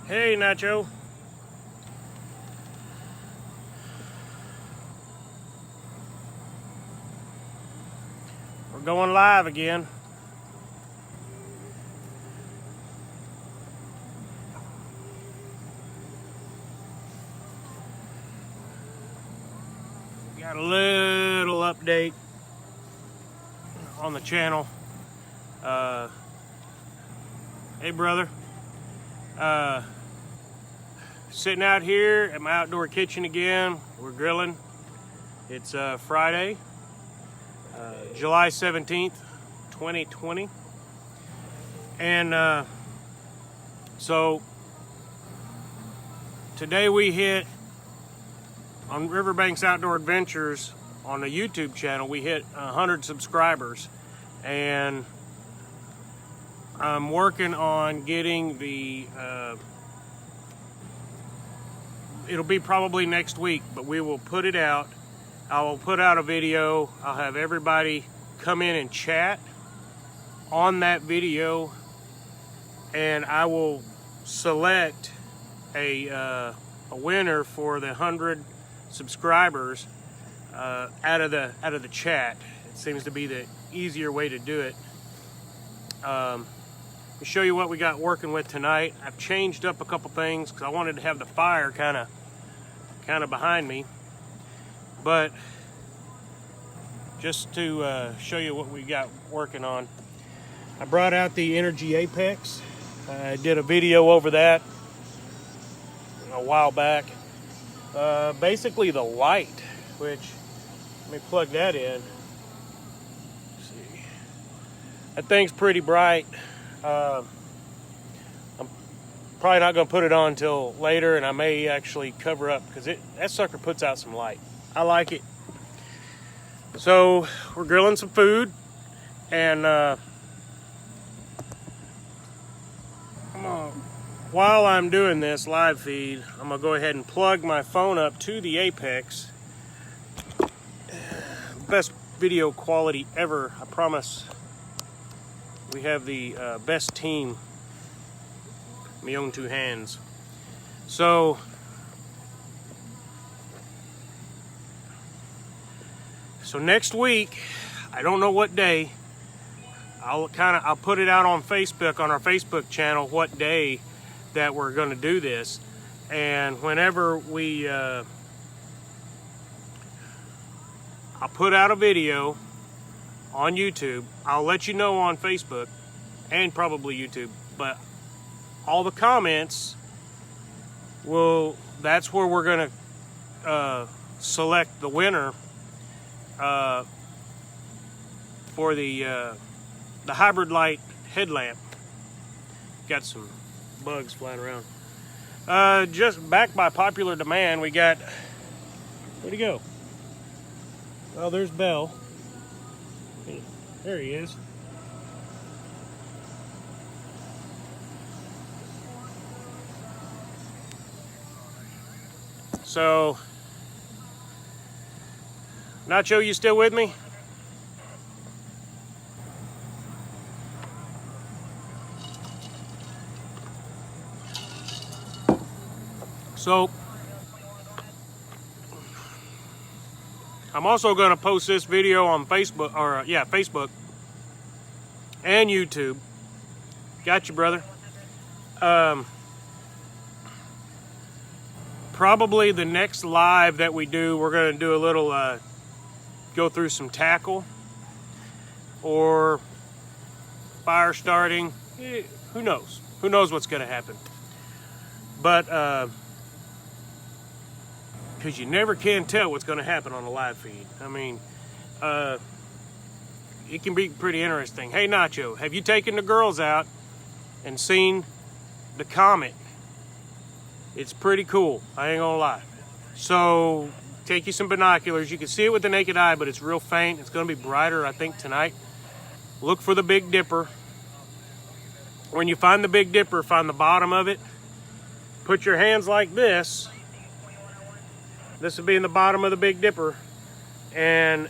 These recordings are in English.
Hey, Nacho. We're going live again. Got a little update on the channel. Hey, brother. Sitting out here at my outdoor kitchen again. We're grilling. It's Friday, July 17th, 2020. And so today we hit on Riverbanks Outdoor Adventures on the YouTube channel. We hit 100 subscribers, and I'm working on getting the it'll be probably next week, but we will put it out. I will put out a video. I'll have everybody come in and chat on that video, and I will select a winner for the 100 subscribers out of the chat. It seems to be the easier way to do it. Let me show you what we got working with tonight. I've changed up a couple things because I wanted to have the fire kind of behind me, but just to show you what we got working on, I brought out the Energy Apex. I did a video over that a while back. Basically the light, which, let me plug that in. Let's see. That thing's pretty bright. I'm probably not going to put it on until later, and I may actually cover up because that sucker puts out some light. I like it. So we're grilling some food, and while I'm doing this live feed, I'm going to go ahead and plug my phone up to the Apex. Best video quality ever, I promise. We have the best team, my own two hands. So next week, I don't know what day, I'll put it out on Facebook, on our Facebook channel, what day that we're going to do this. And whenever we I'll put out a video on YouTube. I'll let you know on Facebook and probably YouTube, but all the comments that's where we're going to select the winner for the hybrid light headlamp. Got some bugs flying around. Just back by popular demand, we got, where'd he go? Well, there's Bell. There he is. So, Nacho, you still with me? So, I'm also going to post this video on Facebook, Facebook and YouTube. Got you, brother. Probably the next live that we do, we're going to do a little, go through some tackle or fire starting. Who knows? Who knows what's going to happen? But, because you never can tell what's going to happen on a live feed. I mean, it can be pretty interesting. Hey, Nacho, have you taken the girls out and seen the comet? It's pretty cool, I ain't gonna lie. So, take you some binoculars. You can see it with the naked eye, but it's real faint. It's going to be brighter, I think, tonight. Look for the Big Dipper. When you find the Big Dipper, find the bottom of it. Put your hands like this. This will be in the bottom of the Big Dipper, and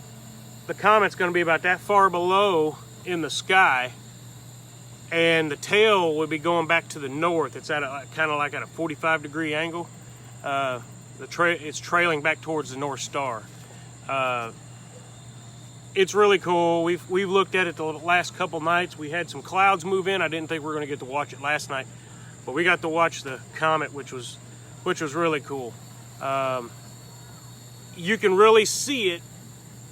the comet's going to be about that far below in the sky, and the tail would be going back to the north. It's at a kind of like at a 45-degree angle. It's trailing back towards the North Star. It's really cool. We've looked at it the last couple nights. We had some clouds move in. I didn't think we were going to get to watch it last night, but we got to watch the comet, which was really cool. You can really see it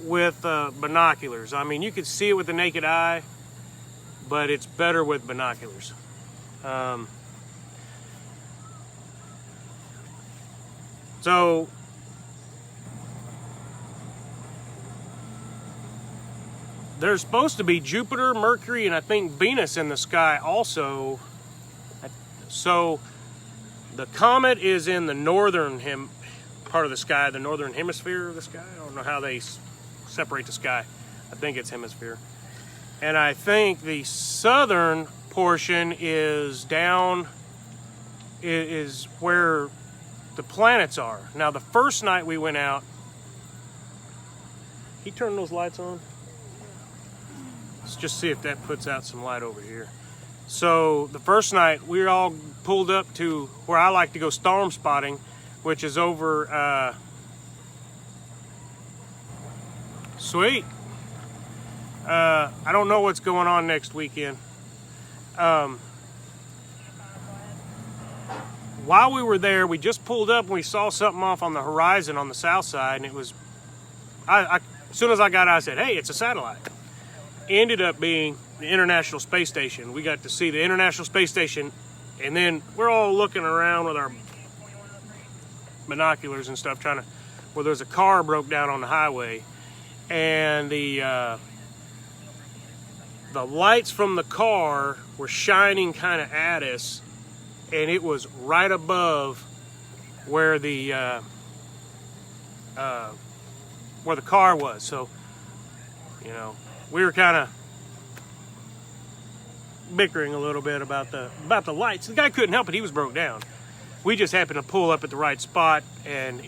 with binoculars. I mean, you can see it with the naked eye, but it's better with binoculars. So there's supposed to be Jupiter, Mercury, and I think Venus in the sky also. So the comet is in the northern part of the sky, the northern hemisphere of the sky. I don't know how they separate the sky. I think it's hemisphere. And I think the southern portion is down, is where the planets are. Now, the first night we went out, he turned those lights on. Let's just see if that puts out some light over here. So the first night we all pulled up to where I like to go storm spotting, which is over sweet. I don't know what's going on next weekend. While we were there, we just pulled up and we saw something off on the horizon on the south side, and it was, as soon as I got out, I said, hey, it's a satellite. Ended up being the International Space Station. We got to see the International Space Station, and then we're all looking around with our binoculars and stuff, where there's a car broke down on the highway, and the lights from the car were shining kind of at us, and it was right above where the car was. So, you know, we were kind of bickering a little bit about the lights. The guy couldn't help it; he was broke down. We just happened to pull up at the right spot, and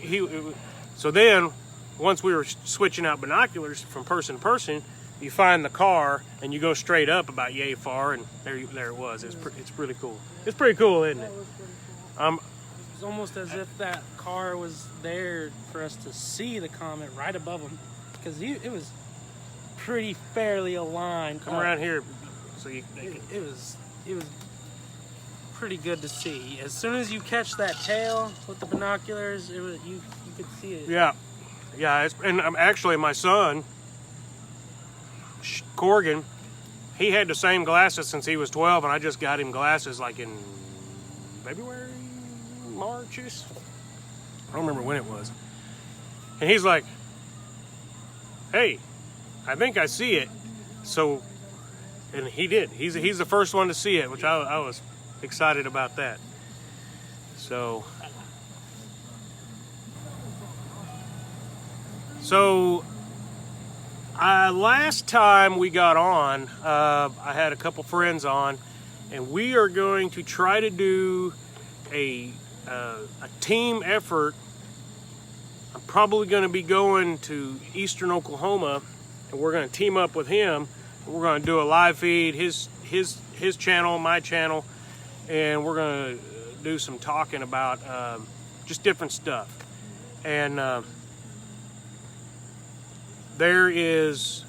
so then once we were switching out binoculars from person to person, you find the car and you go straight up about yay far, and there it was. It's really cool. It's pretty cool, isn't it? It was almost as if that car was there for us to see the comet right above him, because it was pretty fairly aligned. Come around here, so it was pretty good to see. As soon as you catch that tail with the binoculars, you could see it. Yeah. And actually, my son Corgan, he had the same glasses since he was 12, and I just got him glasses like in February, March-ish. I don't remember when it was. And he's like, hey, I think I see it. So, and he did. He's the first one to see it, which I was excited about that. So last time we got on, I had a couple friends on, and we are going to try to do a team effort. I'm probably going to be going to eastern Oklahoma, and we're going to team up with him. We're going to do a live feed, his channel, my channel, and we're going to do some talking about just different stuff. And there is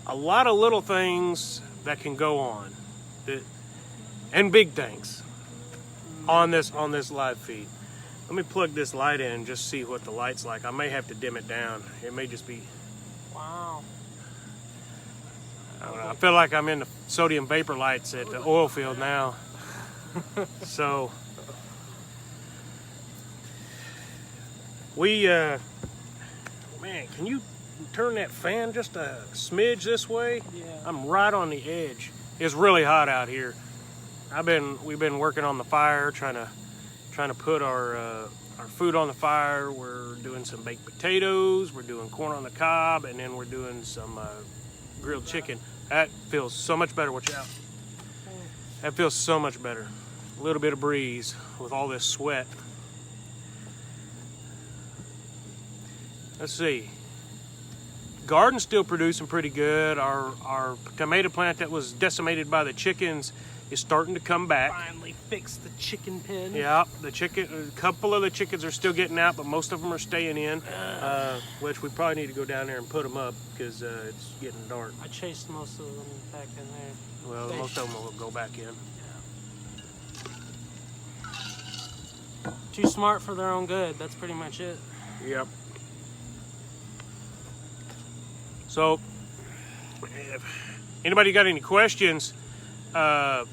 a lot of little things that can go on, and big things on this live feed. Let me plug this light in and just see what the light's like. I may have to dim it down. It may just be... Wow. I don't know. I feel like I'm in the sodium vapor lights at the oil field now. So we man, can you turn that fan just a smidge this way? Yeah. I'm right on the edge. It's really hot out here. We've been working on the fire, trying to put our food on the fire. We're doing some baked potatoes, we're doing corn on the cob, and then we're doing some grilled chicken. That feels so much better. Watch out. That feels so much better. A little bit of breeze with all this sweat. Let's see. garden's still producing pretty good. Our tomato plant that was decimated by the chickens is starting to come back. Finally fixed the chicken pen. Yeah, a couple of the chickens are still getting out, but most of them are staying in. Which we probably need to go down there and put them up because it's getting dark. I chased most of them back in there. Well, most of them will go back in. Yeah. Too smart for their own good. That's pretty much it. Yep. So, if anybody got any questions, hit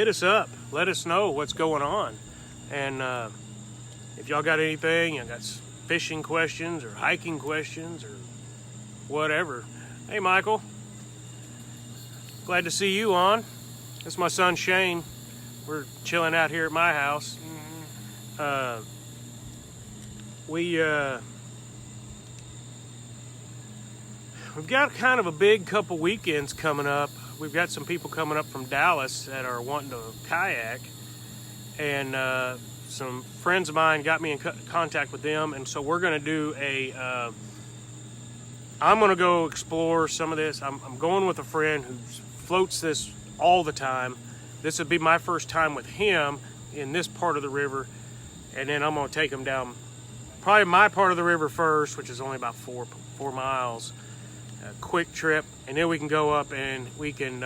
us up. Let us know what's going on. And if y'all got anything, you got fishing questions or hiking questions or whatever. Hey, Michael. Glad to see you on. That's my son, Shane. We're chilling out here at my house. Mm-hmm. We've got kind of a big couple weekends coming up. We've got some people coming up from Dallas that are wanting to kayak, and some friends of mine got me in contact with them, and so we're going to do I'm going to go explore some of this. I'm going with a friend who floats this all the time. This would be my first time with him in this part of the river, and then I'm going to take him down probably my part of the river first, which is only about 4 miles. A quick trip, and then we can go up and we can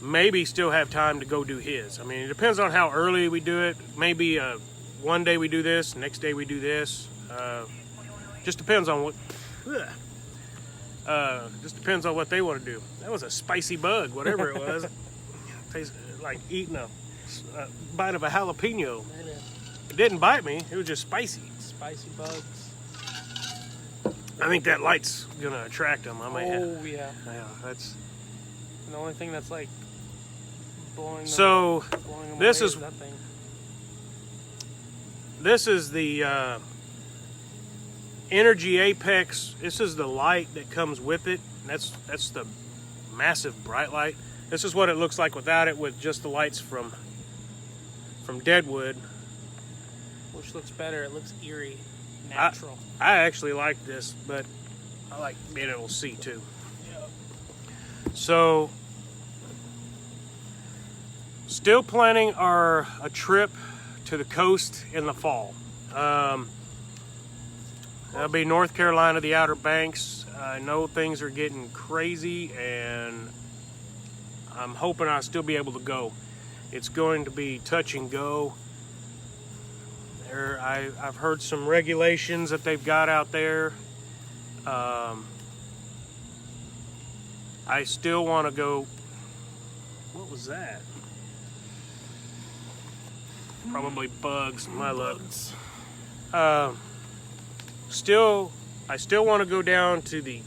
maybe still have time to go do his. I mean, it depends on how early we do it. Maybe one day we do this, next day we do this. Just depends on what. Just depends on what they want to do. That was a spicy bug, whatever it was. Tastes like eating a bite of a jalapeno. It didn't bite me. It was just spicy. Spicy bugs. I think that light's gonna attract them. I may Oh yeah. Yeah, that's. And the only thing that's like blowing them, So blowing them this away is that thing. this is the Energy Apex. This is the light that comes with it. That's the massive bright light. This is what it looks like without it, with just the lights from Deadwood. Which looks better. It looks eerie, natural. I actually like this, but I like being able to see too. Yeah. So, still planning a trip to the coast in the fall. That'll be North Carolina, the Outer Banks. I know things are getting crazy, and I'm hoping I'll still be able to go. It's going to be touch and go. I've heard some regulations that they've got out there. I still want to go. What was that? Probably bugs. My luck. I still want to go down to the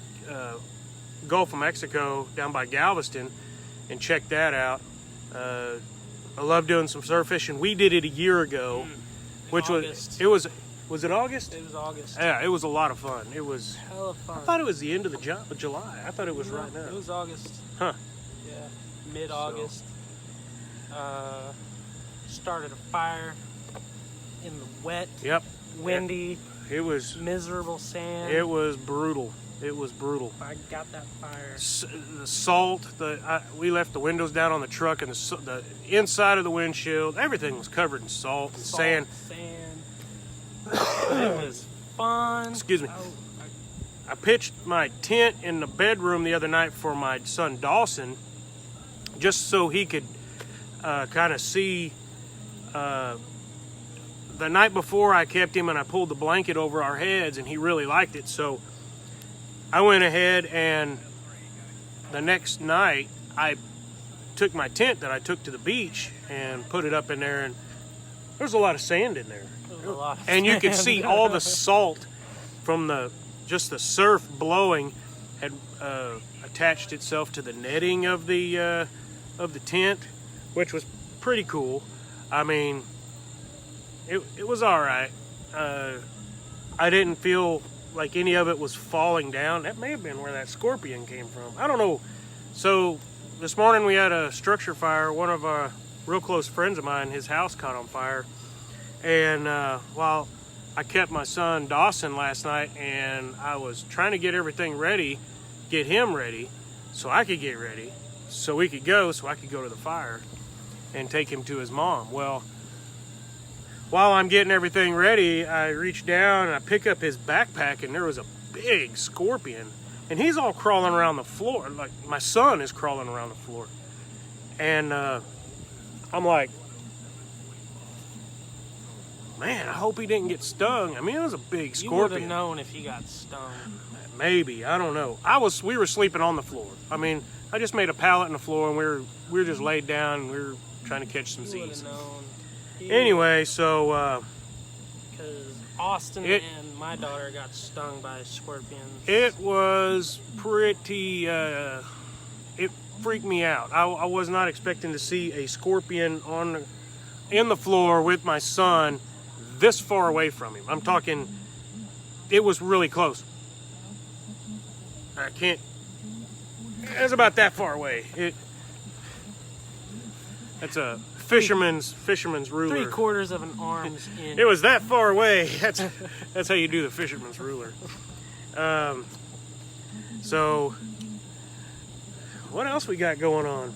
Gulf of Mexico, down by Galveston, and check that out. I love doing some surf fishing. We did it a year ago, which August. was it August? It was August. Yeah, it was a lot of fun. It was Hella fun. I thought it was the end of July. I thought it was right now. It was August. Huh. Yeah, mid-August. Started a fire in the wet, Yep. windy, It was miserable sand. It was brutal. It was brutal. I got that fire. The salt. We left the windows down on the truck, and the inside of the windshield, everything was covered in salt and sand. It was fun. Excuse me. I pitched my tent in the bedroom the other night for my son Dawson, just so he could kind of see. The night before, I kept him and I pulled the blanket over our heads, and he really liked it. So I went ahead, and the next night I took my tent that I took to the beach and put it up in there, and there's a lot of sand in there. And you could see all the salt from just the surf blowing had attached itself to the netting of the tent, which was pretty cool. I mean, it was all right. I didn't feel like any of it was falling down. That may have been where that scorpion came from. I don't know. So this morning we had a structure fire. One of our real close friends of mine, his house caught on fire. And while I kept my son Dawson last night, and I was trying to get everything ready, get him ready, so I could get ready, so we could go, so I could go to the fire and take him to his mom. Well, while I'm getting everything ready, I reach down and I pick up his backpack, and there was a big scorpion, and he's all crawling around the floor. Like, my son is crawling around the floor. And I'm like, man, I hope he didn't get stung. I mean, it was a big scorpion. You would have known if he got stung. Maybe, I don't know. We were sleeping on the floor. I mean, I just made a pallet in the floor, and we were just laid down, and we were trying to catch some Z's. Anyway, so because Austin and my daughter got stung by scorpions. It was pretty. It freaked me out. I was not expecting to see a scorpion in the floor with my son this far away from him. I'm talking, it was really close. I can't, it's about that far away. That's a fisherman's ruler. 3/4 of an arm's inch. It was that far away. That's how you do the fisherman's ruler. So, what else we got going on?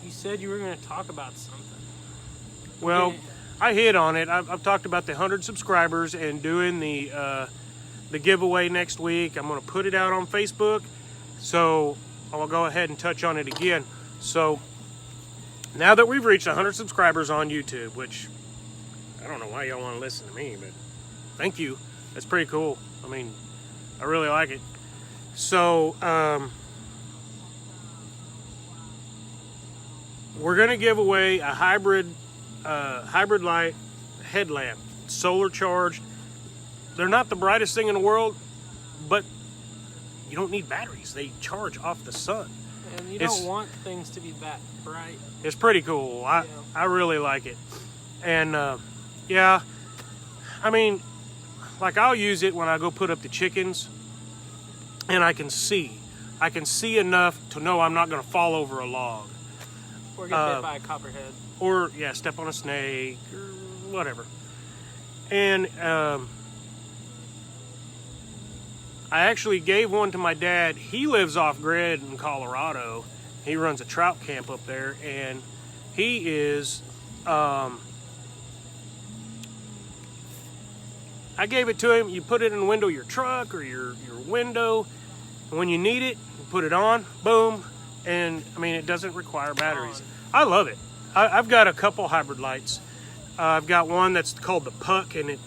You said you were going to talk about something. Well, I hit on it. I've talked about the 100 subscribers and doing the giveaway next week. I'm going to put it out on Facebook, so I'll go ahead and touch on it again. So now that we've reached 100 subscribers on YouTube, which I don't know why y'all want to listen to me, but thank you. That's pretty cool. I mean, I really like it. So we're going to give away a hybrid light headlamp, solar charged. They're not the brightest thing in the world, but you don't need batteries. They charge off the sun. And you don't want things to be that bright. It's pretty cool. I really like it. And yeah, I mean, like, I'll use it when I go put up the chickens, and I can see enough to know I'm not going to fall over a log. Or get bit by a copperhead. Or, yeah, step on a snake, or whatever. And I actually gave one to my dad. He lives off-grid in Colorado. He runs a trout camp up there, and he is... I gave it to him. You put it in the window of your truck or your window, and when you need it, you put it on, boom, and, I mean, it doesn't require batteries. I love it. I've got a couple hybrid lights. I've got one that's called the Puck, and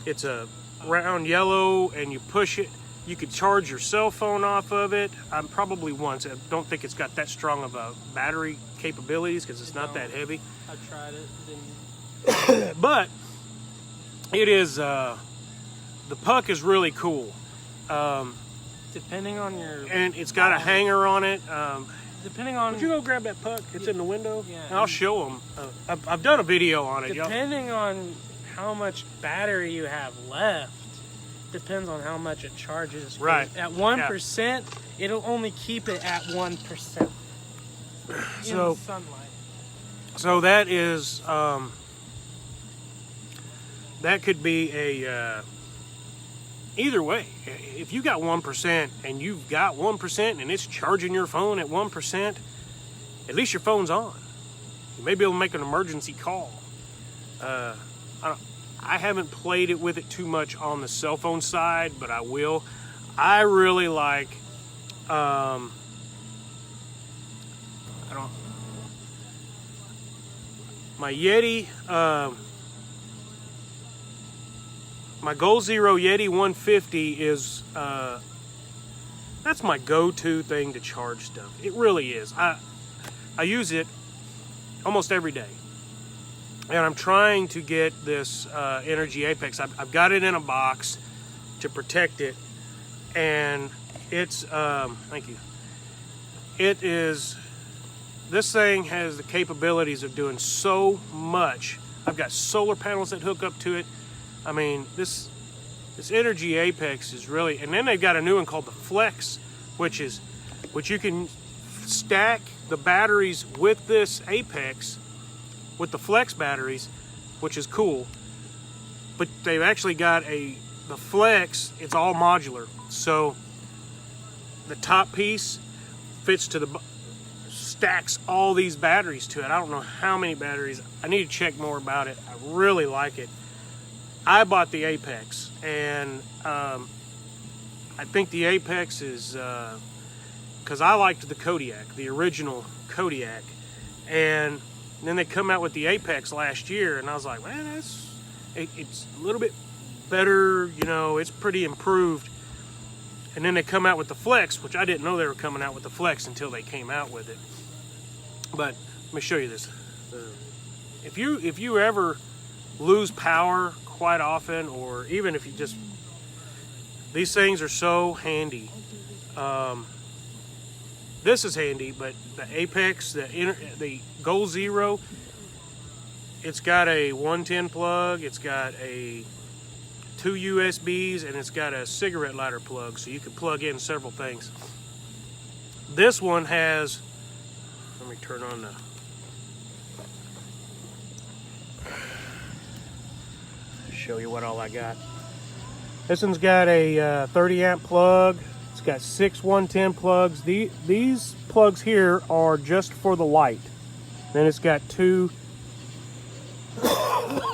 it's a round yellow, and you push it. You could charge your cell phone off of it. Probably once. I don't think it's got that strong of a battery capabilities because it's not that heavy. I tried it. But it is, the Puck is really cool. Depending on your... And it's got a hanger on it. Depending on... Would you go grab that Puck? It's in the window. Yeah. And I'll show them. I've done a video on it. Depending on how much battery you have left, depends on how much it charges. Right. At 1%, it'll only keep it at 1%. In the sunlight. So that is... that could be a... either way, if you got 1% and you've got 1% and it's charging your phone at 1%, at least your phone's on. You may be able to make an emergency call. I haven't played it with it too much on the cell phone side, but I will. I really like, my Yeti, my Goal Zero Yeti 150 is, that's my go-to thing to charge stuff. It really is. I use it almost every day. And I'm trying to get this Energy Apex. I've got it in a box to protect it. And it's, thank you. It is, this thing has the capabilities of doing so much. I've got solar panels that hook up to it. I mean, this Energy Apex is really, and then they've got a new one called the Flex, which you can stack the batteries with this Apex, with the flex batteries, which is cool. But they've actually got the flex, it's all modular. So the top piece fits to stacks all these batteries to it. I don't know how many batteries. I need to check more about it. I really like it. I bought the Apex, and I think the Apex is, because I liked the Kodiak, the original Kodiak, and then they come out with the Apex last year, and I was like, man, it's a little bit better, you know, it's pretty improved. And then they come out with the Flex, which I didn't know they were coming out with the Flex until they came out with it. But let me show you this. If you ever lose power quite often, or even if you just, these things are so handy. This is handy, but the Apex, the Goal Zero, it's got a 110 plug, it's got two USBs, and it's got a cigarette lighter plug, so you can plug in several things. This one has, let me turn on show you what all I got. This one's got a 30 amp plug. It's got 6 110 plugs. These plugs here are just for the light. Then it's got two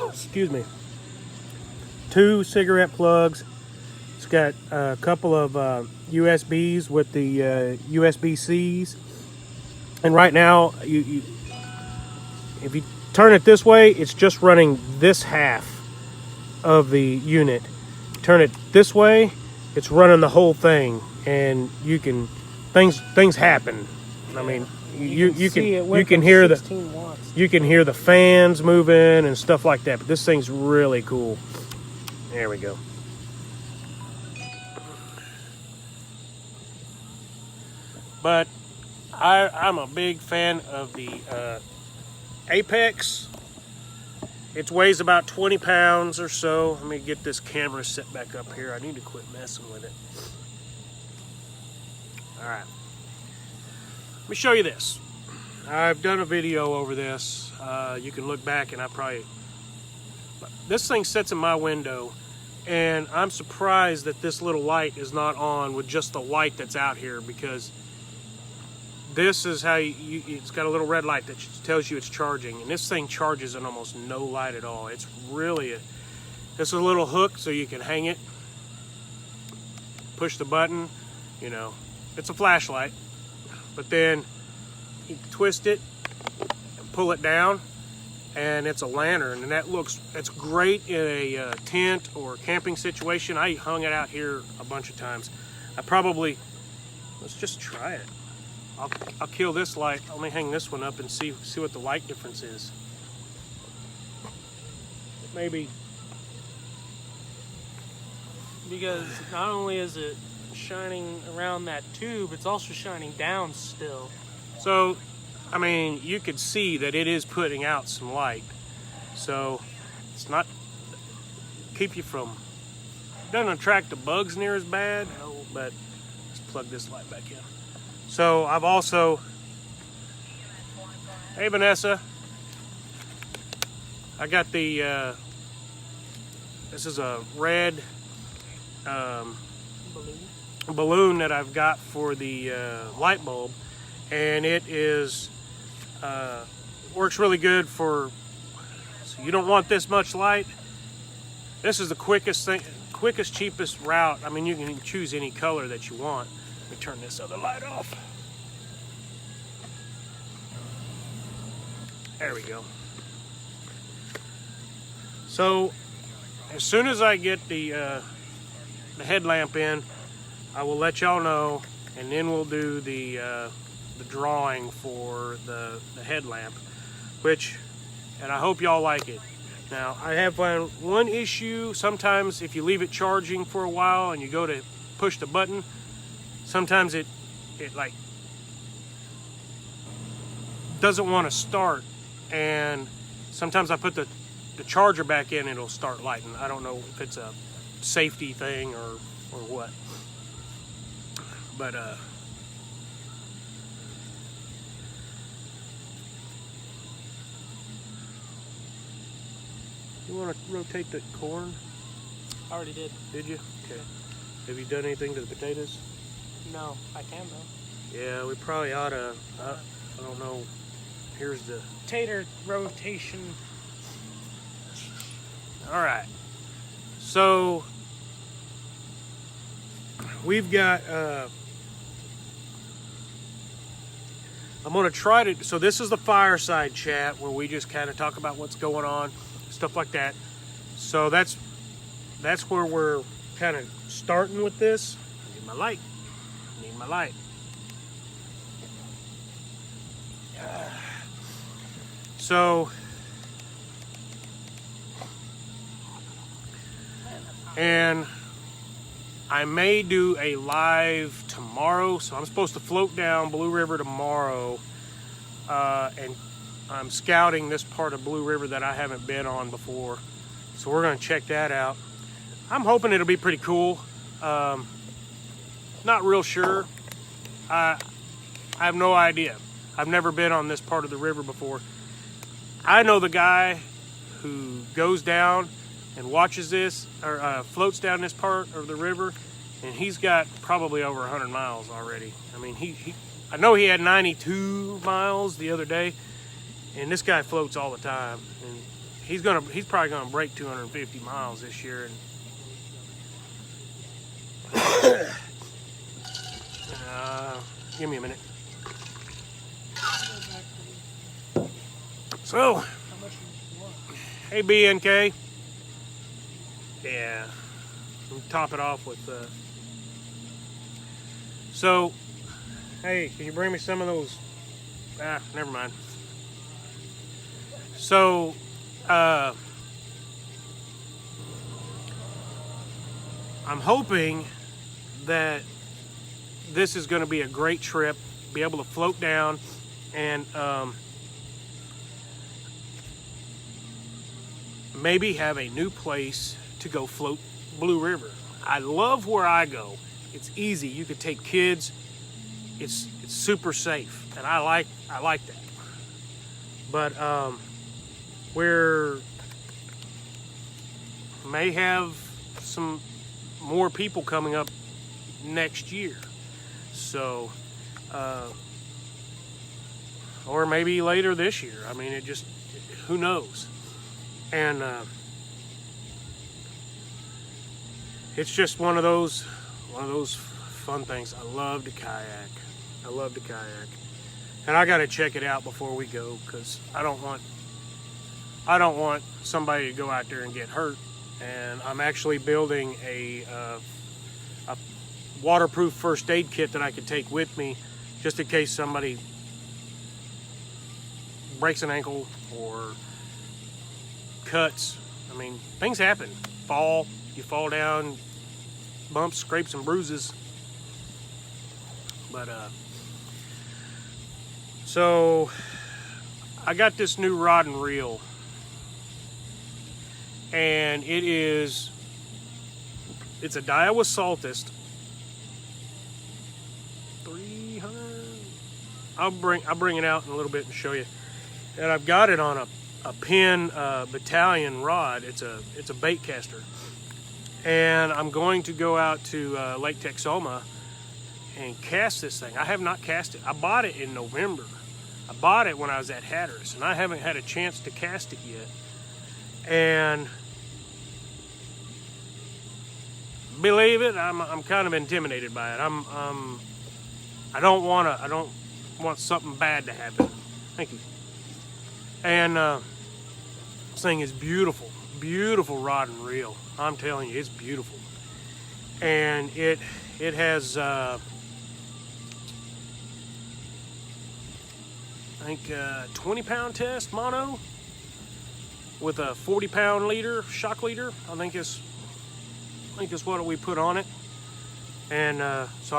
excuse me, 2 cigarette plugs. It's got a couple of USBs with the USB-Cs. And right now, if you turn it this way, it's just running this half of the unit. Turn it this way, it's running the whole thing, and you can things happen. I mean, you can hear the fans moving and stuff like that. But this thing's really cool. There we go. But I'm a big fan of the Apex. It weighs about 20 pounds or so. Let me get this camera set back up here. I need to quit messing with it. All right. Let me show you this. I've done a video over this. You can look back, and this thing sits in my window, and I'm surprised that this little light is not on with just the light that's out here, because this is how it's got a little red light that tells you it's charging, and this thing charges on almost no light at all. It's really this is a little hook so you can hang it, push the button, you know, it's a flashlight, but then you twist it and pull it down, and it's a lantern, and it's great in a tent or camping situation. I hung it out here a bunch of times. Let's just try it. I'll kill this light. Let me hang this one up and see what the light difference is. Maybe. Because not only is it shining around that tube, it's also shining down still. So, I mean, you could see that it is putting out some light. So, it's not, keep you from, doesn't attract the bugs near as bad. No. But let's plug this light back in. So I've also, hey Vanessa, I got the, this is a red balloon that I've got for the light bulb, and it is, works really good for, so you don't want this much light. This is the quickest, cheapest route. I mean, you can choose any color that you want. Let me turn this other light off. There we go. So, as soon as I get the headlamp in, I will let y'all know, and then we'll do the drawing for the headlamp, and I hope y'all like it. Now, I have found one issue. Sometimes if you leave it charging for a while and you go to push the button, sometimes it like doesn't want to start, and sometimes I put the charger back in, it'll start lighting. I don't know if it's a safety thing or what, but You want to rotate the corn? I already did. Did you? Okay. Have you done anything to the potatoes? No, I can though. Yeah, we probably ought to. I don't know. Here's the Tater rotation. All right. So we've got. I'm gonna try to. So this is the Fireside chat where we just kind of talk about what's going on, stuff like that. So that's where we're kind of starting with this. I need my light. Need my light. So, and I may do a live tomorrow. So I'm supposed to float down Blue River tomorrow, and I'm scouting this part of Blue River that I haven't been on before. So we're gonna check that out. I'm hoping it'll be pretty cool. Not real sure. I have no idea. I've never been on this part of the river before. I know the guy who goes down and watches this, or floats down this part of the river, and he's got probably over 100 miles already. I mean, I know he had 92 miles the other day, and this guy floats all the time, and he's probably gonna break 250 miles this year. And give me a minute. So, hey BNK. Yeah, we'll top it off with. So, hey, can you bring me some of those? Never mind. So, I'm hoping that this is going to be a great trip. Be able to float down and maybe have a new place to go float Blue River. I love where I go. It's easy. You could take kids. It's super safe, and I like that. But we're may have some more people coming up next year. So, or maybe later this year. I mean, who knows? And it's just one of those fun things. I love to kayak. And I got to check it out before we go, because I don't want somebody to go out there and get hurt. And I'm actually building a waterproof first aid kit that I could take with me, just in case somebody breaks an ankle or cuts. I mean, things happen. You fall down, bumps, scrapes, and bruises. But so I got this new rod and reel, and it's a Daiwa Saltist 300. I'll bring it out in a little bit and show you. And I've got it on a Penn Battalion rod. It's a bait caster, and I'm going to go out to Lake Texoma and cast this thing. I have not cast it. I bought it in November. I bought it when I was at Hatteras, and I haven't had a chance to cast it yet. And believe it, I'm kind of intimidated by it. I don't want something bad to happen. Thank you. And this thing is beautiful rod and reel. I'm telling you, it's beautiful. And it has I think 20-pound test mono with a 40-pound leader, shock leader. I think is what we put on it. And so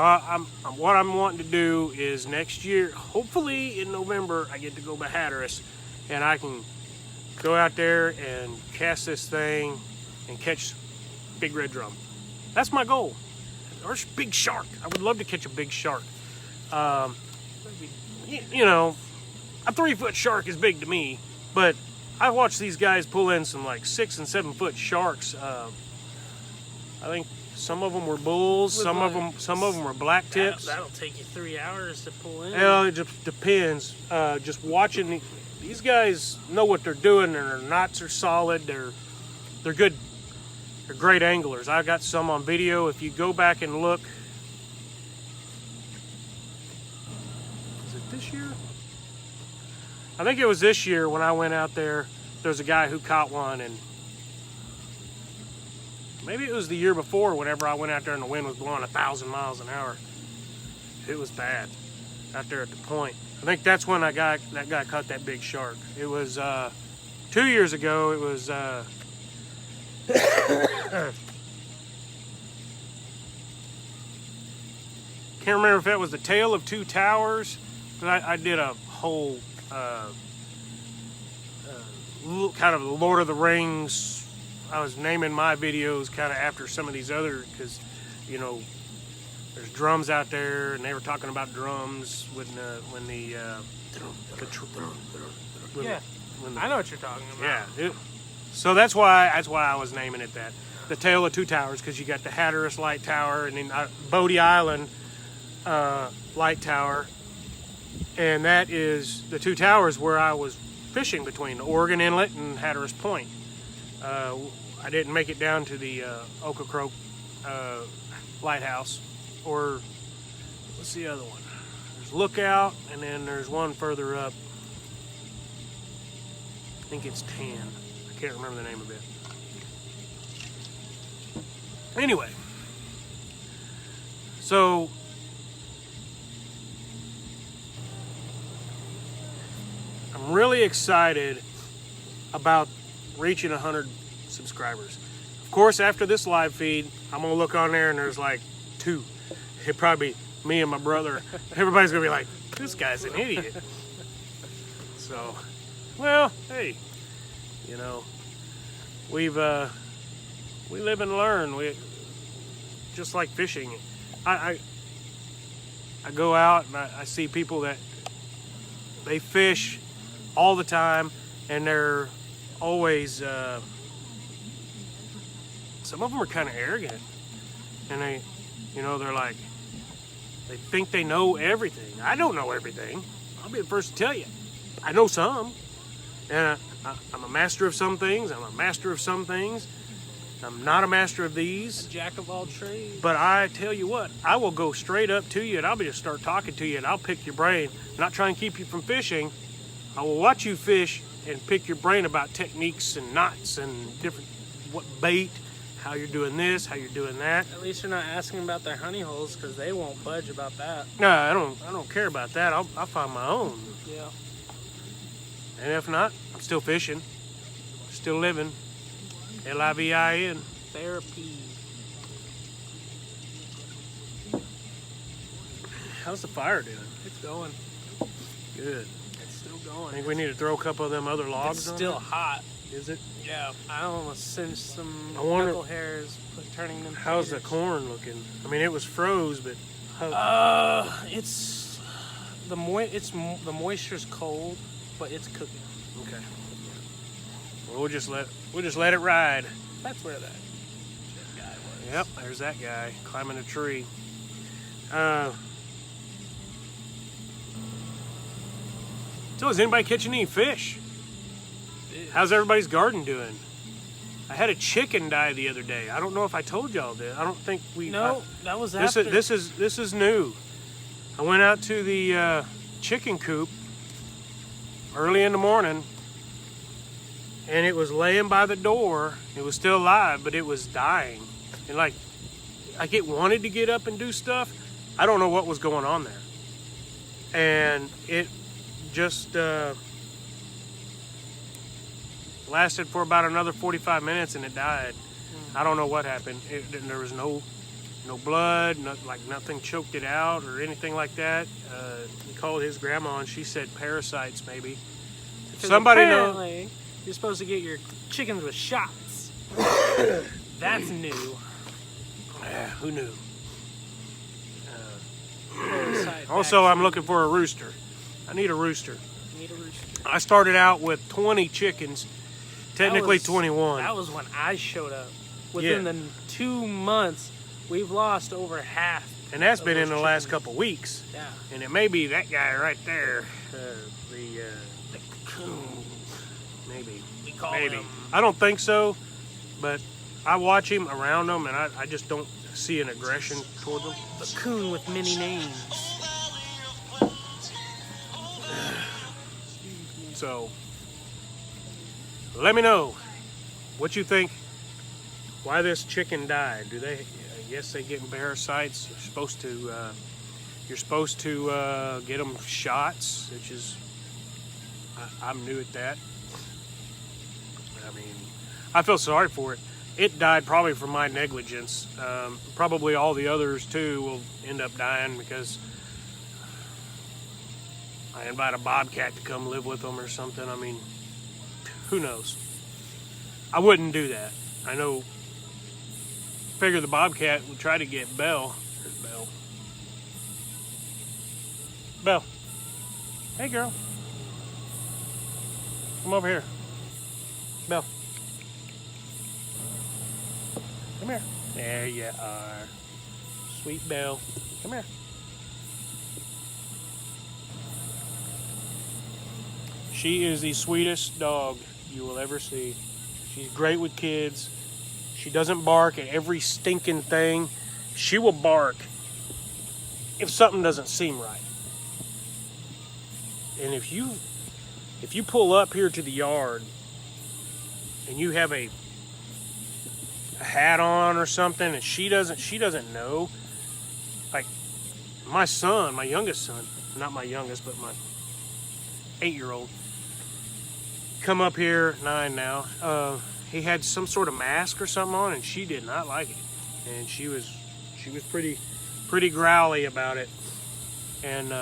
what I'm wanting to do is next year, hopefully in November, I get to go by Hatteras, and I can go out there and cast this thing and catch big red drum. That's my goal. Or big shark. I would love to catch a big shark. You know, a 3-foot shark is big to me, but I watched these guys pull in some like 6 and 7 foot sharks. I think some of them were bulls, some of them were black tips. That'll take you 3 hours to pull in. Well, it just depends. Just watching these guys know what they're doing, and their knots are solid. They're good. They're great anglers. I got some on video. If you go back and look, is it this year? I think it was this year when I went out there. There's a guy who caught one, and maybe it was the year before. Whenever I went out there and the wind was blowing 1,000 miles an hour, it was bad out there at the point. I think that's when that guy caught that big shark. It was 2 years ago. It was. Can't remember if that was the Tale of Two Towers, but I did a whole kind of the Lord of the Rings. I was naming my videos kind of after some of these other, because you know there's drums out there, and they were talking about drums I know what you're talking about. Yeah. So that's why I was naming it that. The Tale of Two Towers, because you got the Hatteras Light Tower and then Bodie Island Light Tower. And that is the two towers where I was fishing between Oregon Inlet and Hatteras Point. I didn't make it down to the Ocracoke Lighthouse. Or, what's the other one? There's Lookout, and then there's one further up. I think it's 10. I can't remember the name of it. Anyway, so I'm really excited about reaching 100 subscribers. Of course, after this live feed, I'm gonna look on there and there's like 2. It probably be me and my brother. Everybody's gonna be like, "This guy's an idiot." So, well, hey. You know, we live and learn. We just like fishing. I go out and I see people that they fish all the time, and they're always some of them are kind of arrogant, and they're like, they think they know everything. I don't know everything. I'll be the first to tell you. I know some, and I'm a master of some things. I'm a master of some things. I'm not a master of these. A jack of all trades. But I tell you what, I will go straight up to you and I'll just start talking to you and I'll pick your brain. I'm not trying to keep you from fishing. I will watch you fish and pick your brain about techniques and knots and different, what bait, how you're doing this, how you're doing that. At least you're not asking about their honey holes, because they won't budge about that. No, I don't care about that. I'll find my own. Yeah. And if not, I'm still fishing, still living. Livin. Therapy. How's the fire doing? It's going. Good. It's still going. I think we need to throw a couple of them other logs It's on still it. hot. Is it? Yeah. I almost singed some I wonder, knuckle hairs turning them. How's the corn looking? I mean, it was froze, but it's the moisture's cold, but it's cooking. Okay. Well, we'll just let it ride. That's where that guy was. Yep, there's that guy climbing a tree. So is anybody catching any fish? How's everybody's garden doing? I had a chicken die the other day. I don't know if I told y'all this. I don't think we. No, that was after. This is new. I went out to the chicken coop early in the morning, and it was laying by the door. It was still alive, but it was dying. And like it wanted to get up and do stuff. I don't know what was going on there. And it just lasted for about another 45 minutes and it died. I don't know what happened. There was no blood, nothing choked it out or anything like that. He called his grandma and she said parasites maybe. Somebody knows. You're supposed to get your chickens with shots. That's new. Who knew? Parasite Also, vaccine. I'm looking for a rooster. I need a rooster. You need a rooster. I started out with 20 chickens Technically 21. That was when I showed up. Within the 2 months, we've lost over half. And that's been in the last chickens. couple weeks. Yeah. And it may be that guy right there. The cocoon. maybe. We call Maybe. him. I don't think so, but I watch him around them, and I just don't see an aggression toward them. The coon with many names. So, let me know what you think. Why this chicken died? Do they? I guess they get parasites. You're supposed to get them shots, which is I'm new at that. I mean, I feel sorry for it. It died probably from my negligence. Probably all the others too will end up dying because I invite a bobcat to come live with them or something. I mean, who knows? I wouldn't do that. I know. Figure the bobcat would try to get Belle. There's Belle. Belle. Hey, girl. Come over here. Belle. Come here. There you are. Sweet Belle. Come here. She is the sweetest dog you will ever see. She's great with kids. She doesn't bark at every stinking thing. She will bark if something doesn't seem right. And if you pull up here to the yard and you have a hat on or something and she doesn't know, like my son, my youngest son, not my youngest, but my 8-year-old, come up here, 9 now, he had some sort of mask or something on, and she did not like it, and she was pretty growly about it. And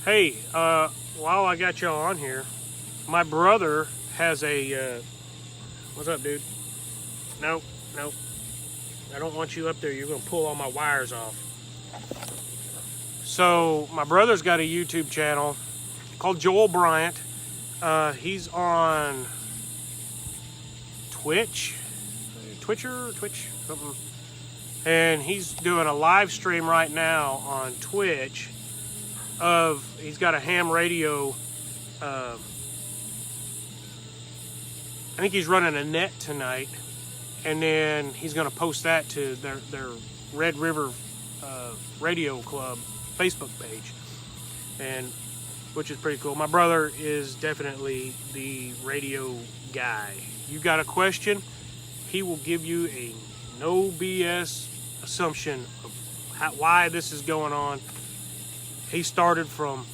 hey, while I got y'all on here, my brother has a what's up, dude? Nope, I don't want you up there. You're gonna pull all my wires off. So my brother's got a YouTube channel called Joel Bryant. He's on Twitch, something. And he's doing a live stream right now on Twitch he's got a ham radio. I think he's running a net tonight, and then he's going to post that to their Red River Radio Club Facebook page, and which is pretty cool. My brother is definitely the radio guy. You got a question, he will give you a no BS assumption of why this is going on. He started from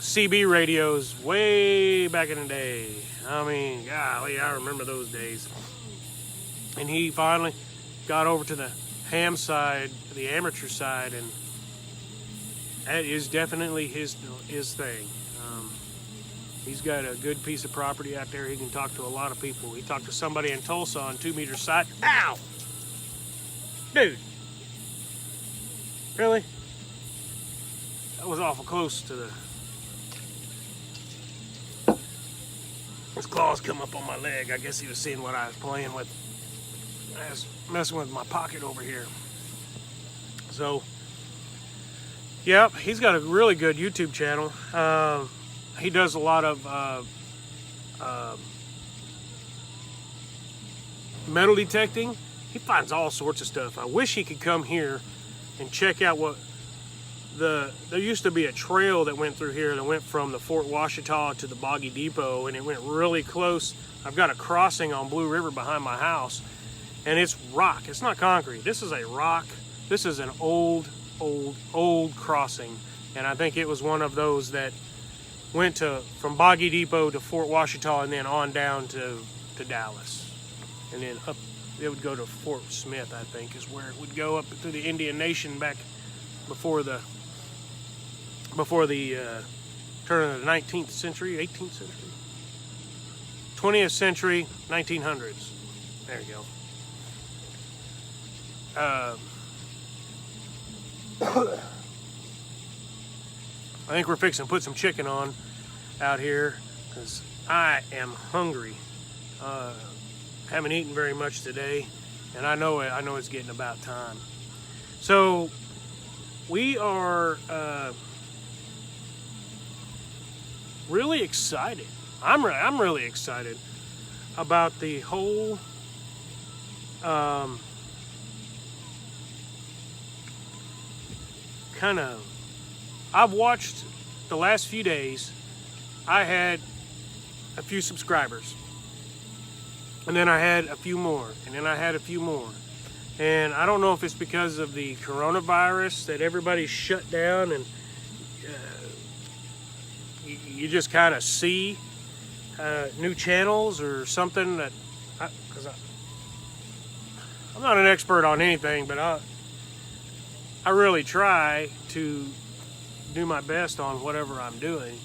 CB radios way back in the day. I mean, golly, I remember those days. And he finally got over to the ham side, the amateur side, and that is definitely his thing. He's got a good piece of property out there. He can talk to a lot of people. He talked to somebody in Tulsa on 2 meter side. Ow! Dude. Really? That was awful close to the... His claws come up on my leg. I guess he was seeing what I was playing with. I was messing with my pocket over here. So, yep, he's got a really good YouTube channel. He does a lot of metal detecting. He finds all sorts of stuff. I wish he could come here and check out what there used to be a trail that went through here that went from the Fort Washita to the Boggy Depot, and it went really close. I've got a crossing on Blue River behind my house, and it's rock. It's not concrete. This is a rock. This is an old crossing, and I think it was one of those that went from Boggy Depot to Fort Washita and then on down to Dallas, and then up. It would go to Fort Smith, I think, is where it would go up through the Indian Nation back before the turn of the 19th century, 18th century, 20th century, 1900s. There you go. I think we're fixing to put some chicken on. out here because I am hungry. Haven't eaten very much today, and I know it's getting about time. So we are really excited. I'm really excited about the whole kind of. I've watched the last few days. I had a few subscribers, and then I had a few more, and then I had a few more. And I don't know if it's because of the coronavirus that everybody's shut down, and you just kind of see new channels or something that, because I'm not an expert on anything, but I really try to do my best on whatever I'm doing.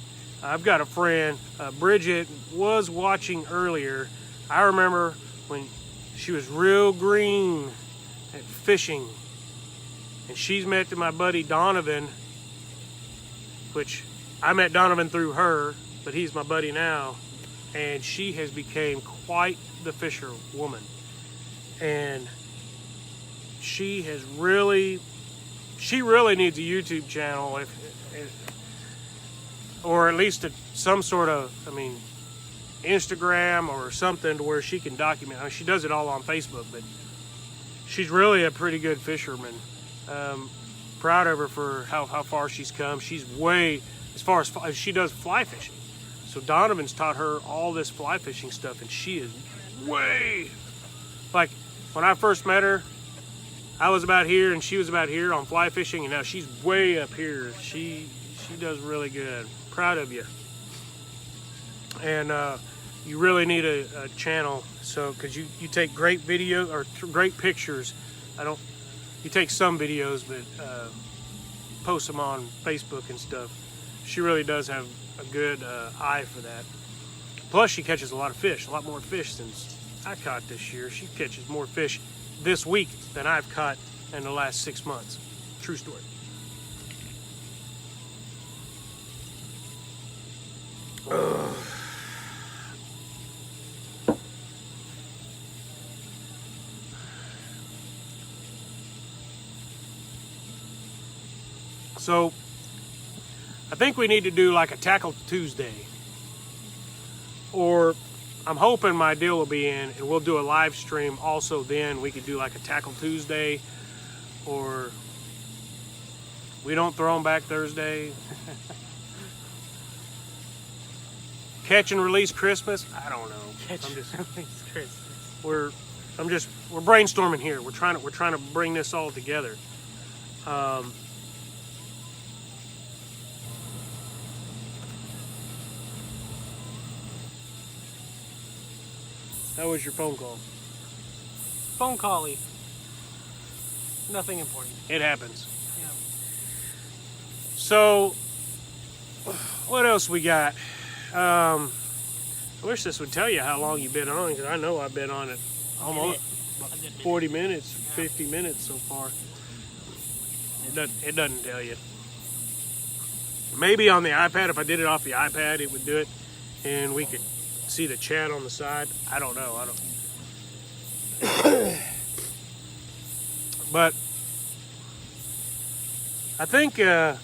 I've got a friend, Bridget was watching earlier. I remember when she was real green at fishing, and she's met my buddy Donovan, which I met Donovan through her, but he's my buddy now, and she has become quite the fisher woman. And she really needs a YouTube channel, or at least some sort of, Instagram or something to where she can document. She does it all on Facebook, but she's really a pretty good fisherman. Proud of her for how far she's come. She's way, as far as she does fly fishing. So Donovan's taught her all this fly fishing stuff, and she is way, like when I first met her, I was about here and she was about here on fly fishing, and now she's way up here. She does really good. Proud of you. And you really need a channel, so because you take great videos or great pictures. You take some videos, but post them on Facebook and stuff. She really does have a good eye for that. Plus, she catches a lot of fish, a lot more fish than I caught this year. She catches more fish this week than I've caught in the last 6 months. True story. So, I think we need to do like a Tackle Tuesday. Or, I'm hoping my deal will be in, and we'll do a live stream also then. We could do like a Tackle Tuesday, or we don't throw them back Thursday. Catch and release Christmas? I don't know. Catch and release Christmas. We're brainstorming here. We're trying to bring this all together. How was your phone call? Phone call-y. Nothing important. It happens. Yeah. So, what else we got? I wish this would tell you how long you've been on, because I know I've been on it almost 40 minutes, 50 minutes so far. It doesn't tell you. Maybe on the iPad, if I did it off the iPad, it would do it, and we could see the chat on the side. I don't know. But I think I'm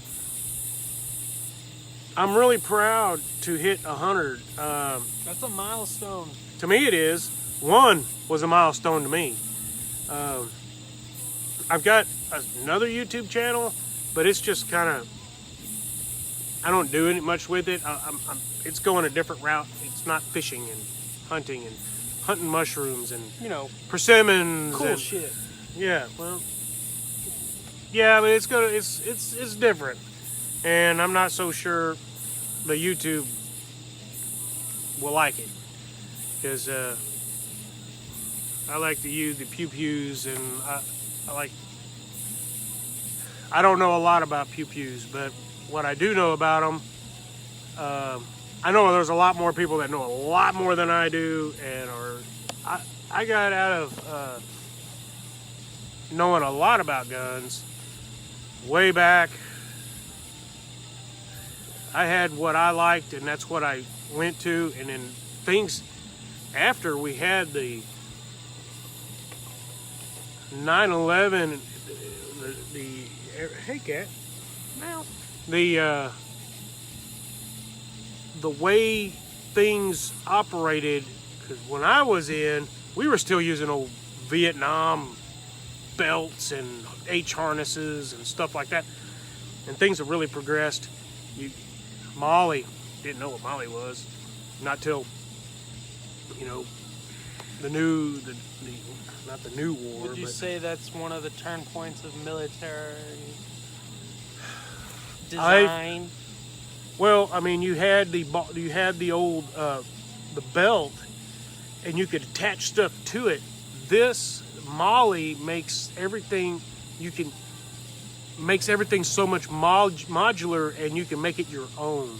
really proud to hit 100. That's a milestone. To me it is. One was a milestone to me. I've got another YouTube channel, but it's just kind of, I don't do any much with it. It's going a different route. It's not fishing and hunting mushrooms and persimmons. Cool and shit. Yeah, well, yeah, but it's different, and I'm not so sure the YouTube will like it, because I like to use the pew-pews, and I don't know a lot about pew-pews, but what I do know about them, I know there's a lot more people that know a lot more than I do, and I got out of knowing a lot about guns way back. I had what I liked, and that's what I went to. And then things after we had the 9/11, the hey cat, Meow. The way things operated, because when I was in, we were still using old Vietnam belts and H harnesses and stuff like that, and things have really progressed. Molly, didn't know what Molly was, not till, you know, not the new war. Would you say that's one of the turn points of military design? Well, I mean, you had the old the belt, and you could attach stuff to it. This Molly makes everything so much modular, and you can make it your own.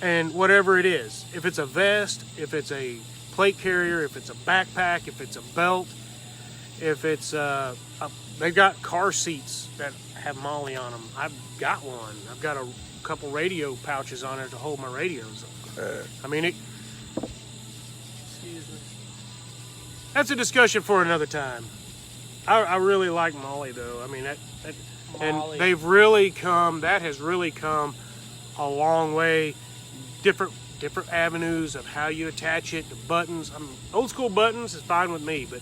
And whatever it is, if it's a vest, if it's a plate carrier, if it's a backpack, if it's a belt, if it's they've got car seats that have Molly on them. I've got one. I've got a couple radio pouches on it to hold my radios. I mean, Excuse me. that's a discussion for another time. I really like Molly though. I mean, and Molly. that has really come a long way. Different avenues of how you attach it, the buttons. Old school buttons is fine with me, but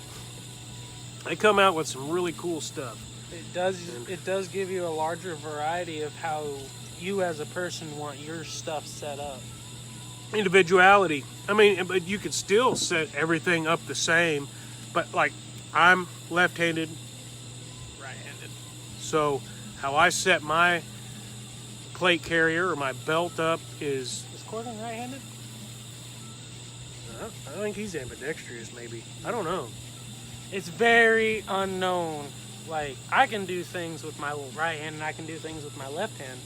they come out with some really cool stuff. It does give you a larger variety of how you as a person want your stuff set up. Individuality. I mean, but you could still set everything up the same, but like I'm left-handed, Right-handed. so how I set my plate carrier or my belt up is, Corbin right-handed? I think he's ambidextrous, maybe. I don't know. It's very unknown. Like, I can do things with my right hand and I can do things with my left hand.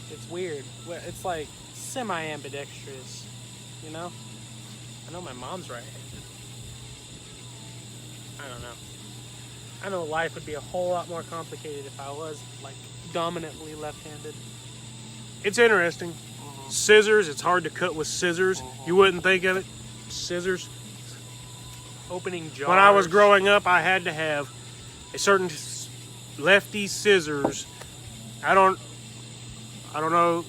It's weird. It's like semi-ambidextrous, you know? I know my mom's right-handed. I don't know. I know life would be a whole lot more complicated if I was, like, dominantly left-handed. It's interesting. Scissors, it's hard to cut with scissors. You wouldn't think of it. Scissors. Opening jars. When I was growing up, I had to have a certain lefty scissors. I don't know.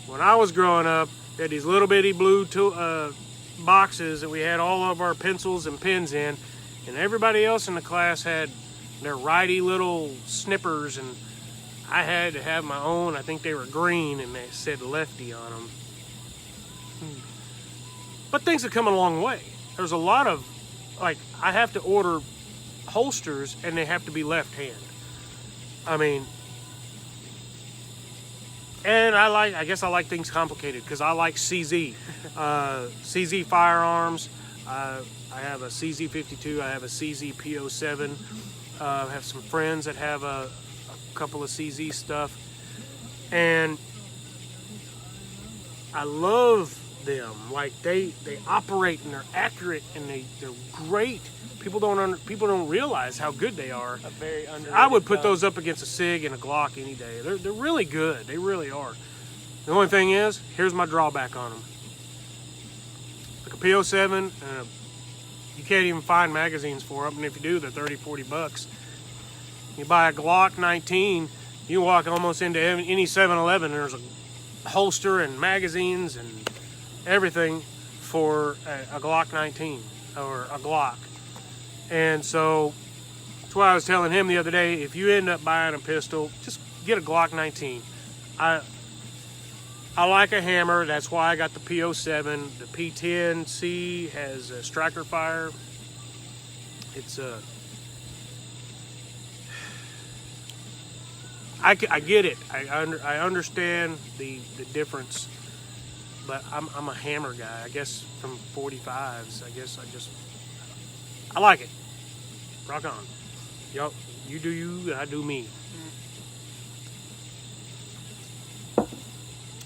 When I was growing up, we had these little bitty blue boxes that we had all of our pencils and pens in, and everybody else in the class had their righty little snippers, and I had to have my own. I think they were green, and they said lefty on them. But things have come a long way. There's a lot of, like, I have to order holsters, and they have to be left hand. I mean, and I guess I like things complicated because I like CZ. CZ firearms. I have a CZ52. I have a CZ P07. I have some friends that have a couple of CZ stuff, and I love them. Like they operate and they're accurate and they're great. People don't realize how good they are. A very underrated I would put gun. those up against a SIG and a Glock any day. They're really good. They really are. The only thing is, here's my drawback on them. Like a P07, you can't even find magazines for them, and if you do, they're $30-$40. You buy a Glock 19, you walk almost into any 7-Eleven, there's a holster and magazines and everything for a Glock 19 or a Glock. And so that's why I was telling him the other day, if you end up buying a pistol, just get a Glock 19. I like a hammer. That's why I got the P07. The P10C has a striker fire. It's I get it. I understand the difference, but I'm a hammer guy. I guess from 45s. I like it. Rock on. Yo, you do you, I do me.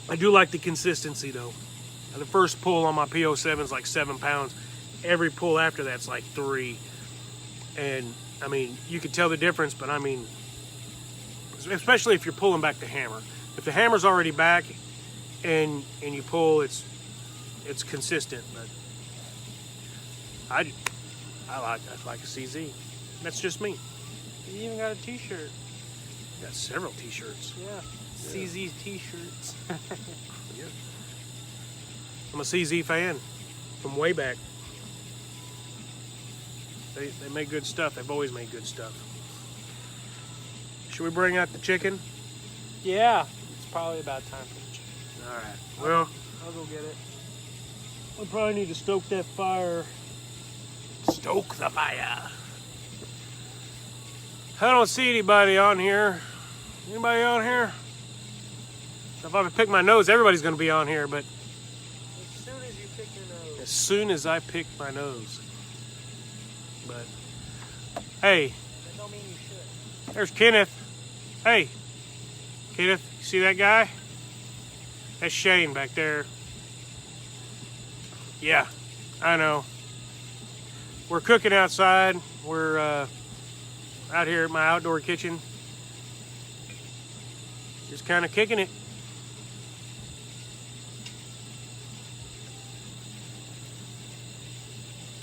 I do like the consistency though. The first pull on my P07 is like 7 pounds. Every pull after that's like 3. And I mean, you can tell the difference, but I mean, especially if you're pulling back the hammer. If the hammer's already back and you pull, it's consistent. But I like a CZ. That's just me. You even got a t-shirt. Got several t-shirts. Yeah. CZ t-shirts. Yeah. I'm a CZ fan from way back. They make good stuff. They've always made good stuff. Should we bring out the chicken? Yeah. It's probably about time for the chicken. All right. Well, I'll go get it. we probably need to stoke that fire. Stoke the fire. I don't see anybody on here. Anybody on here? So if I pick my nose, everybody's going to be on here, but As soon as you pick your nose. as soon as I pick my nose. But, hey, That don't mean you should. there's Kenneth. Hey, Kenneth, you see that guy? That's Shane back there. Yeah, I know. We're cooking outside. We're out here at my outdoor kitchen. Just kind of kicking it.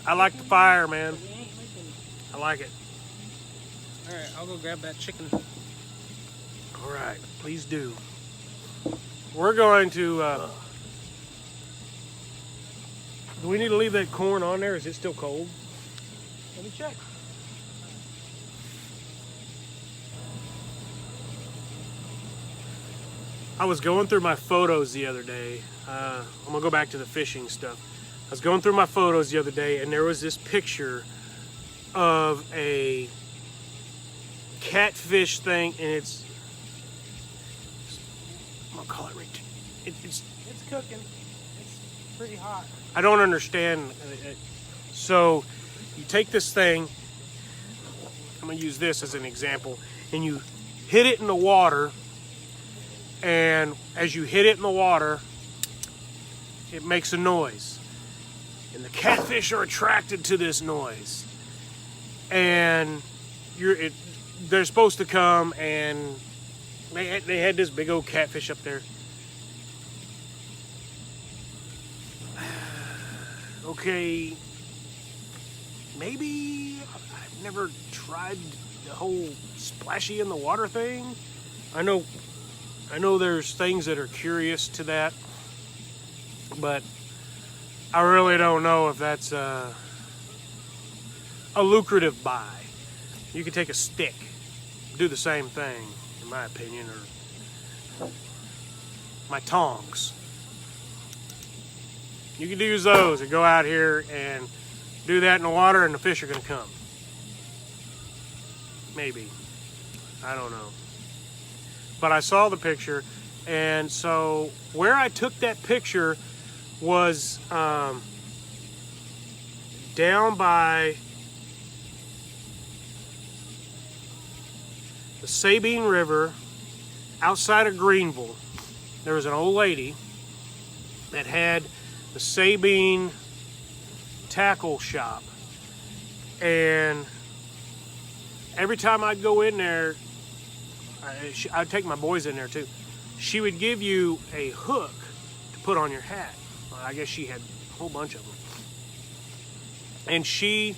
I like the fire, man. I like it. All right, I'll go grab that chicken. All right, please do. We're going to... do we need to leave that corn on there? Is it still cold? Let me check. I was going through my photos the other day. I'm gonna go back to the fishing stuff. I was going through my photos the other day, and there was this picture of a catfish thing, and it's I'm gonna call it it's It's cooking. It's pretty hot. I don't understand. So you take this thing, I'm gonna use this as an example, and you hit it in the water, and as you hit it in the water, it makes a noise. And the catfish are attracted to this noise. And they're supposed to come, and they had this big old catfish up there. Okay, maybe I've never tried the whole splashy in the water thing. I know there's things that are curious to that, but I really don't know if that's a lucrative buy. You could take a stick, do the same thing, in my opinion, or my tongs. You could use those and go out here and do that in the water, and the fish are going to come. Maybe. I don't know. But I saw the picture, and so where I took that picture was down by the Sabine River outside of Greenville. There was an old lady that had the Sabine tackle shop, and every time I'd go in there, I'd take my boys in there too. She would give you a hook to put on your hat. Well, I guess she had a whole bunch of them. And she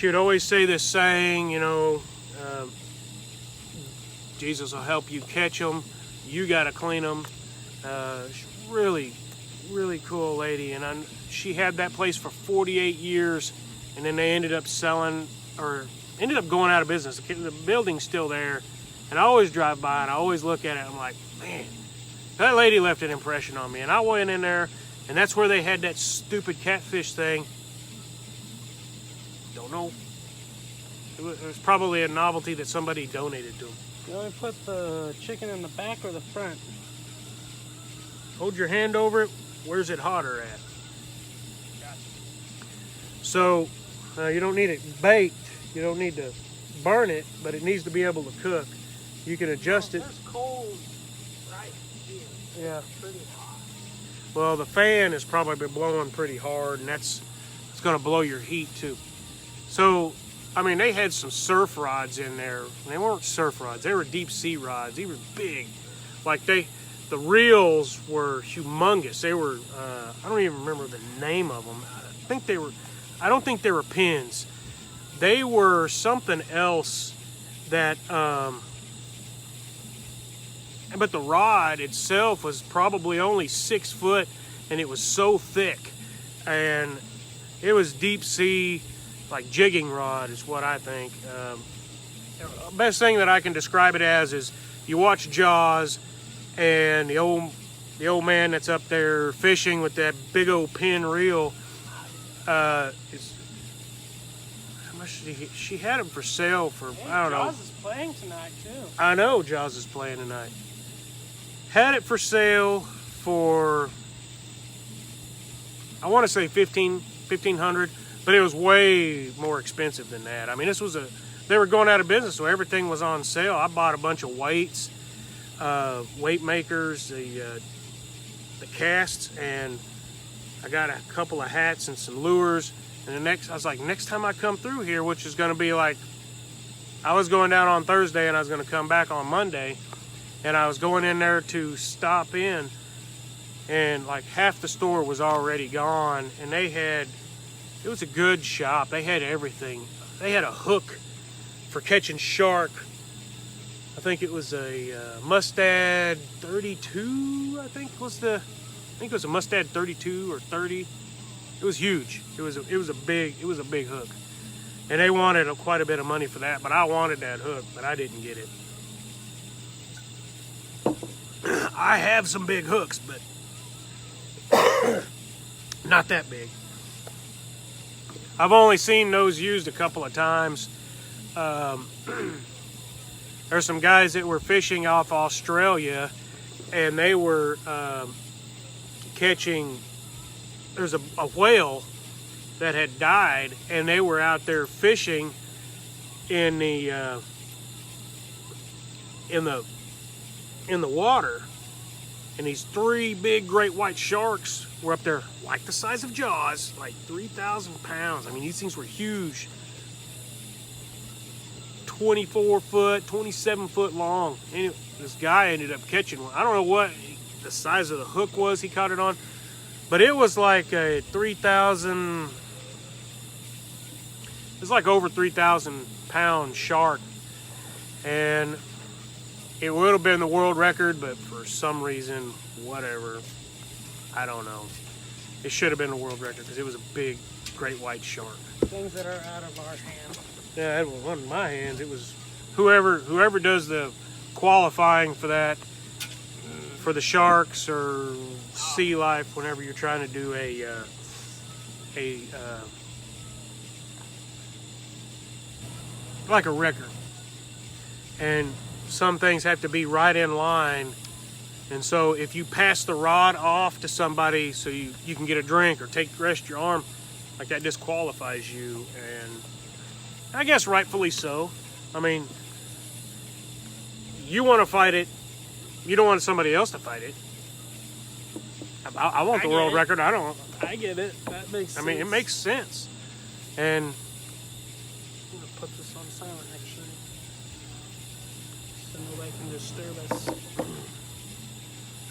would always say this saying, you know, Jesus will help you catch them. You got to clean them. Really, really cool lady. And she had that place for 48 years. And then they ended up selling, or ended up going out of business. The building's still there. And I always drive by and I always look at it. I'm like, man, that lady left an impression on me. And I went in there, and that's where they had that stupid catfish thing. Don't know. It was probably a novelty that somebody donated to them. You want me to put the chicken in the back or the front? Hold your hand over it. Where's it hotter at? Gotcha. So you don't need it baked. You don't need to burn it, but it needs to be able to cook. You can adjust it. There's cold right here. Yeah. Pretty hot. Well, the fan has probably been blowing pretty hard, and it's going to blow your heat too. So, I mean, they had some surf rods in there. They weren't surf rods. They were deep sea rods. They were big. Like the reels were humongous. They were, I don't even remember the name of them. I don't think they were pins. They were something else that, but the rod itself was probably only 6 foot, and it was so thick. And it was deep sea, like jigging rod is what I think. Best thing that I can describe it as is you watch Jaws, and the old man that's up there fishing with that big old pin reel. How much she had them for sale for, I don't know. Jaws is playing tonight too. I know Jaws is playing tonight. Had it for sale for, I want to say $1,500, but it was way more expensive than that. I mean, they were going out of business, so everything was on sale. I bought a bunch of weights, weight makers, the casts, and I got a couple of hats and some lures. And I was like, next time I come through here, which is going to be like, I was going down on Thursday and I was going to come back on Monday, and I was going in there to stop in, and like half the store was already gone, and it was a good shop. They had everything. They had a hook for catching shark. I think it was a Mustad 32. I think it was a Mustad 32 or 30. It was huge. It was a big hook, and they wanted quite a bit of money for that. But I wanted that hook, but I didn't get it. I have some big hooks, but not that big. I've only seen those used a couple of times. There's some guys that were fishing off Australia, and they were catching, there's a whale that had died, and they were out there fishing in the water, and these 3 big great white sharks were up there like the size of Jaws, like 3,000 pounds. I mean, these things were huge. 24 foot, 27 foot long. Anyway, this guy ended up catching one. I don't know what the size of the hook was he caught it on, but it was like a 3,000, it was like over 3,000 pound shark. And it would have been the world record, but for some reason, whatever, I don't know. It should have been the world record because it was a big, great white shark. Things that are out of our hands. Yeah, it wasn't in my hands. It was whoever does the qualifying for that, for the sharks or sea life. Whenever you're trying to do like a record, and some things have to be right in line. And so if you pass the rod off to somebody so you can get a drink or rest your arm, like that disqualifies you. And I guess rightfully so. I mean, you want to fight it. You don't want somebody else to fight it. I want the world record. I get it. That makes sense. I mean, it makes sense. And I'm going to put this on silent, actually, so nobody can disturb us.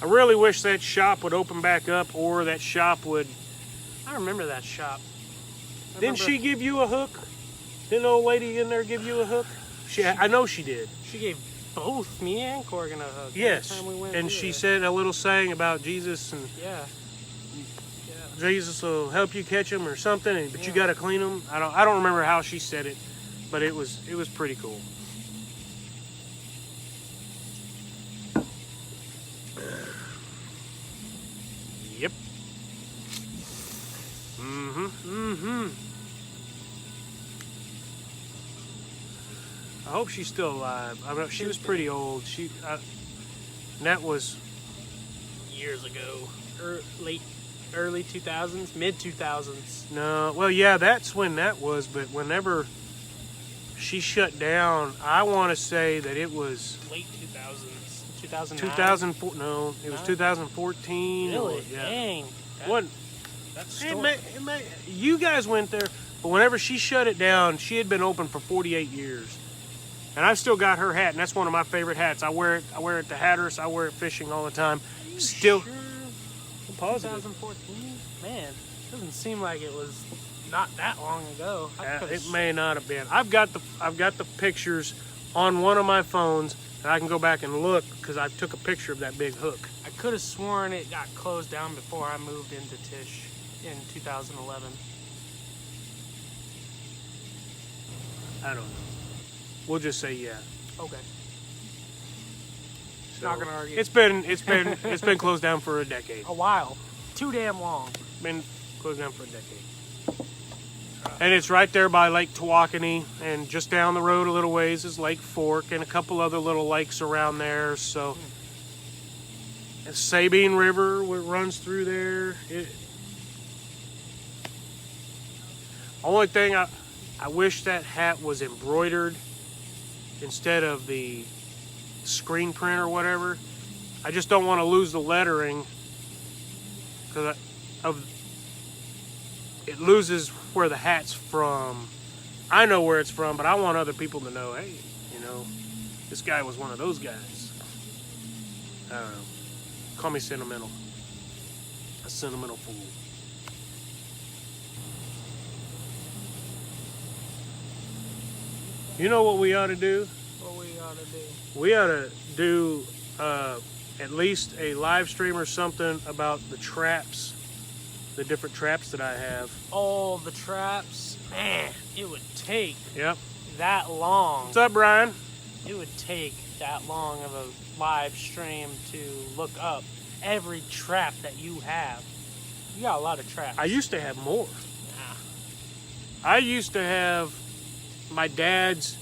I really wish that shop would open back up, or that shop would... I remember that shop. Didn't she give you a hook? Didn't the old lady in there give you a hook? I know she did. She gave both me and Corgan a hook. Yes, every time we went and she said a little saying about Jesus, and Jesus will help you catch them or something, but you got to clean them. I don't remember how she said it, but it was pretty cool. Yep. I hope she's still alive. I mean, she was pretty old. That was years ago. Early 2000s, mid 2000s. No, well, yeah, that's when that was. But whenever she shut down, I want to say that it was late 2000s, 2009. 2004. No, it was 2014. Really? Yeah. Dang. That's you guys went there, but whenever she shut it down, she had been open for 48 years. And I've still got her hat, and that's one of my favorite hats. I wear it to Hatteras. I wear it fishing all the time. Are you Still sure? I'm positive. 2014? Man, doesn't seem like it was not that long ago. It may not have been. I've got the pictures on one of my phones, and I can go back and look because I took a picture of that big hook. I could have sworn it got closed down before I moved into Tish in 2011. I don't know. We'll just say yeah. Okay. So, Not gonna argue. It's been closed down for a decade. A while. Too damn long. Been closed down for a decade. And it's right there by Lake Tawakoni, and just down the road a little ways is Lake Fork and a couple other little lakes around there. So, and Sabine River runs through there. Only thing I wish that hat was embroidered instead of the screen print or whatever. I just don't want to lose the lettering because it loses where the hat's from. I know where it's from, but I want other people to know, hey, you know, this guy was one of those guys. I don't know. Call me sentimental. A sentimental fool. You know what we ought to do? What we ought to do? We ought to do at least a live stream or something about the traps, the different traps that I have. Oh, the traps. Man, it would take Yep. that long. What's up, Brian? It would take that long of a live stream to look up every trap that you have. You got a lot of traps. I used to have more. Nah. I used to have my dad's,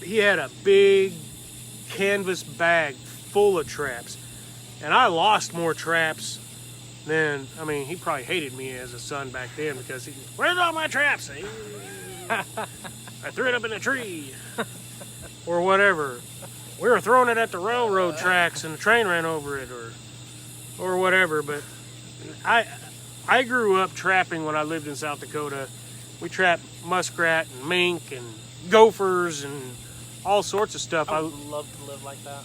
he had a big canvas bag full of traps. And I lost more traps than, I mean, he probably hated me as a son back then because he, where's all my traps? I threw it up in a tree. Or whatever. We were throwing it at the railroad tracks and the train ran over it or whatever. But I grew up trapping when I lived in South Dakota. We trapped muskrat and mink and gophers and all sorts of stuff. I would love to live like that.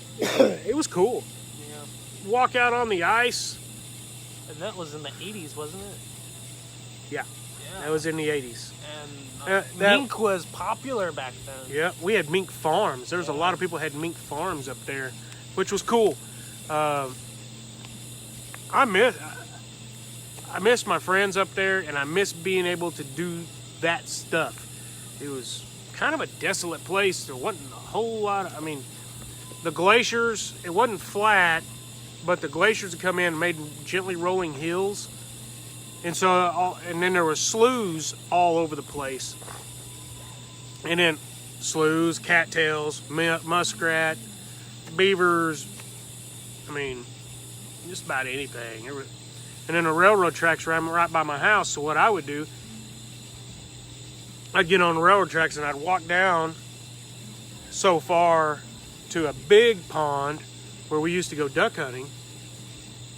It was cool. Yeah. Walk out on the ice. And that was in the 80s, wasn't it? Yeah, Yeah. that was in the 80s. And that- mink was popular back then. Yeah, we had mink farms. There was a lot of people had mink farms up there, which was cool. I miss my friends up there, and I miss being able to do that stuff. It was kind of a desolate place. There wasn't a whole lot of, I mean, the glaciers, it wasn't flat, but the glaciers would come in and made gently rolling hills. And so, and then there were sloughs all over the place. And then sloughs, cattails, muskrat, beavers, I mean, just about anything. And then the railroad tracks ran right by my house. So what I would do, I'd get on the railroad tracks and I'd walk down so far to a big pond where we used to go duck hunting.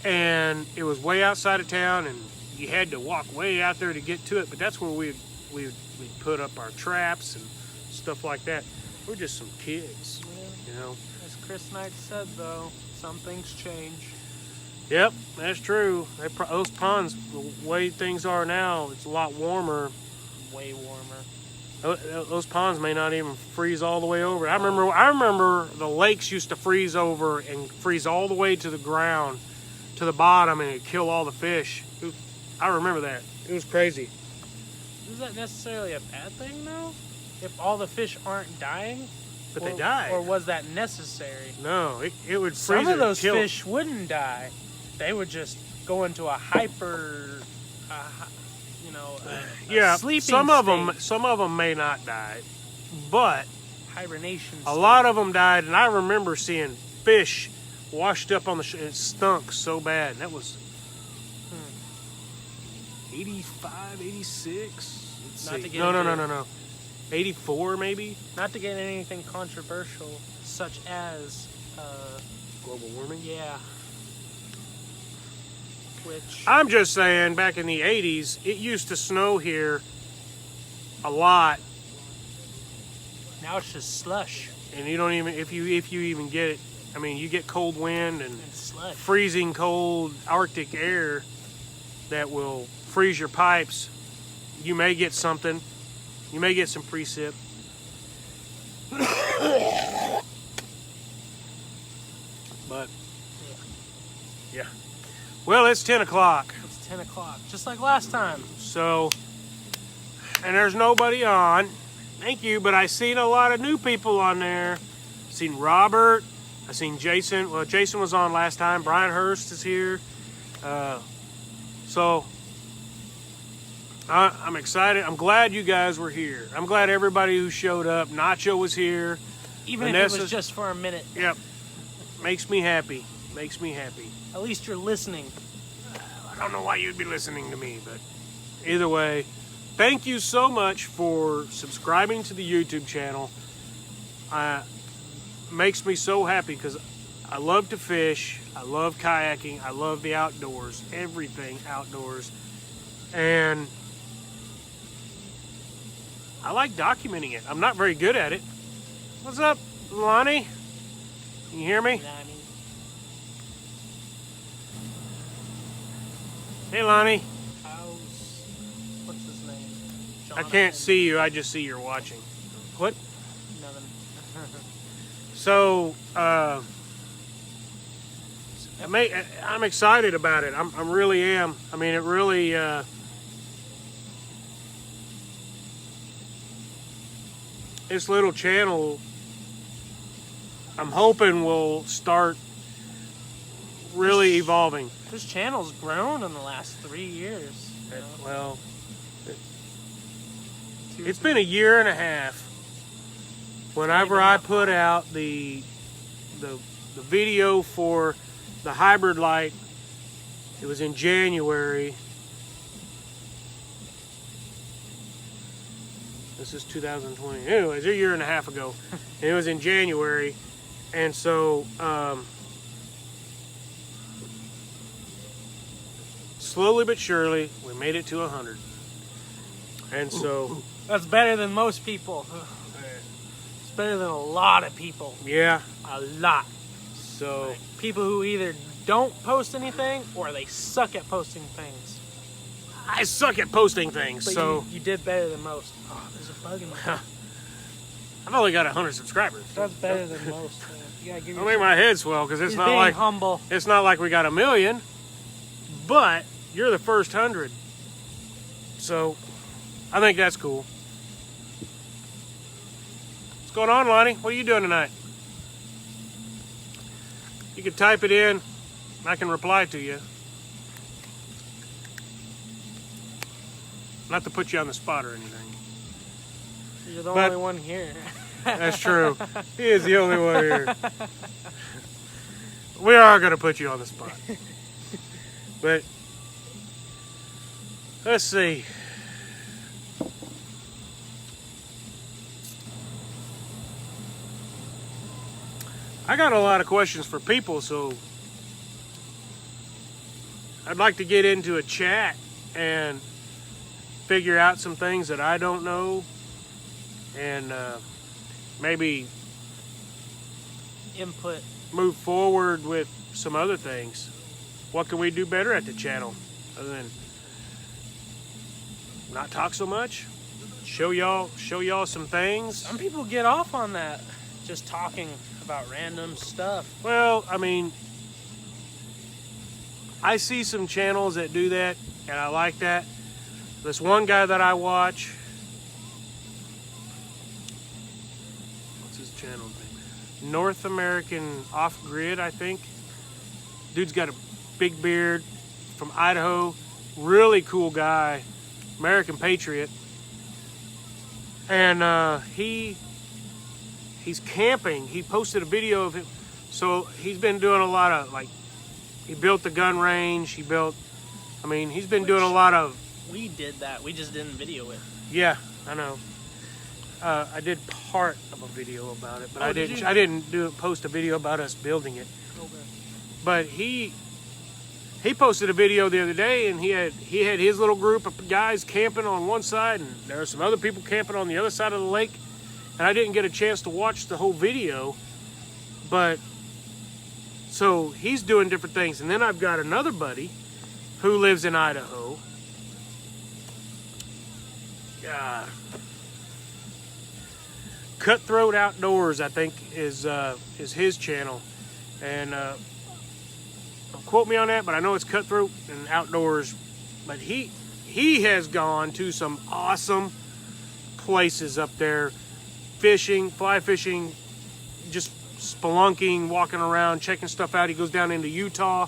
And it was way outside of town and you had to walk way out there to get to it. But that's where we'd put up our traps and stuff like that. We're just some kids, Yeah. you know. As Chris Knight said, though, some things change. Yep, that's true. Those ponds, the way things are now, it's a lot warmer. Way warmer. Those ponds may not even freeze all the way over. I remember the lakes used to freeze over and freeze all the way to the ground, to the bottom, and it'd kill all the fish. I remember that. It was crazy. Is that necessarily a bad thing, though? If all the fish aren't dying? But they died. Or was that necessary? No, it would freeze. Some of those kill fish wouldn't die. They would just go into a hyper, yeah. sleeping Some of state. them may not die, but Hibernation. a lot of them died. And I remember seeing fish washed up on the it stunk so bad. And that was 85, 86. Not to get No. 84 maybe. Not to get anything controversial, such as, Global warming. yeah. Which I'm just saying, back in the 80s, it used to snow here a lot. Now it's just slush and you don't even, if you even get it, I mean, you get cold wind and and slush. freezing cold Arctic air that will freeze your pipes. You may get something. You may get some precip. But yeah. Well, it's 10 o'clock. It's 10 o'clock, just like last time. So, and there's nobody on. Thank you, but I seen a lot of new people on there. Seen Robert. I seen Jason. Well, Jason was on last time. Brian Hurst is here. So I'm excited. I'm glad you guys were here. I'm glad everybody who showed up. Nacho was here. Even Vanessa, if it was just for a minute. Yep. Makes me happy. Makes me happy. At least you're listening. I don't know why you'd be listening to me, but either way, thank you so much for subscribing to the YouTube channel. Makes me so happy because I love to fish. I love kayaking. I love the outdoors. Everything outdoors. And I like documenting it. I'm not very good at it. What's up, Lonnie? Can you hear me? Hey, Lonnie. What's his name? I can't see you. I just see you're watching. What? Nothing. So, I'm excited about it. I really am. I mean, it really. This little channel, I'm hoping will start really evolving. This channel's grown in the last 3 years. You know? Well, it's been a year and a half. Whenever I put out the video for the hybrid light, it was in January. This is 2020. Anyways, a year and a half ago. And it was in January. And so, slowly but surely, we made it to 100. And so... That's better than most people. It's better than a lot of people. Yeah. A lot. So... Like people who either don't post anything or they suck at posting things. I suck at posting things, But so... you did better than most. Oh, there's a bug in my head. I've only got 100 subscribers. That's better than most. You gotta give I'll make my head swell, because it's He's not being like... humble. It's not like we got 1 million. But, you're the first 100. So, I think that's cool. What's going on, Lonnie? What are you doing tonight? You can type it in. I can reply to you. Not to put you on the spot or anything. You're the only one here. That's true. He is the only one here. We are going to put you on the spot. But, let's see. I got a lot of questions for people, so I'd like to get into a chat and figure out some things that I don't know, and maybe Input. move forward with some other things. What can we do better at the channel other than not talk so much? Show y'all some things. Some people get off on that. Just talking about random stuff. Well, I mean, I see some channels that do that, and I like that. This one guy that I watch, what's his channel name? North American Off-Grid, I think. Dude's got a big beard, from Idaho. Really cool guy. American patriot. And he's camping. He posted a video of him. So he's been doing a lot of, like, he built the gun range. He's been doing a lot of... We did that. We just didn't video it. Yeah, I know. I did part of a video about it, but I did didn't post a video about us building it. Okay. But he posted a video the other day, and he had his little group of guys camping on one side, and there were some other people camping on the other side of the lake. and I didn't get a chance to watch the whole video. But so he's doing different things, and then I've got another buddy who lives in Idaho. Cutthroat Outdoors, I think, is his channel, and don't quote me on that, but I know it's Cutthroat and Outdoors. But he has gone to some awesome places up there, fishing, fly fishing, just spelunking, walking around, checking stuff out. He goes down into Utah,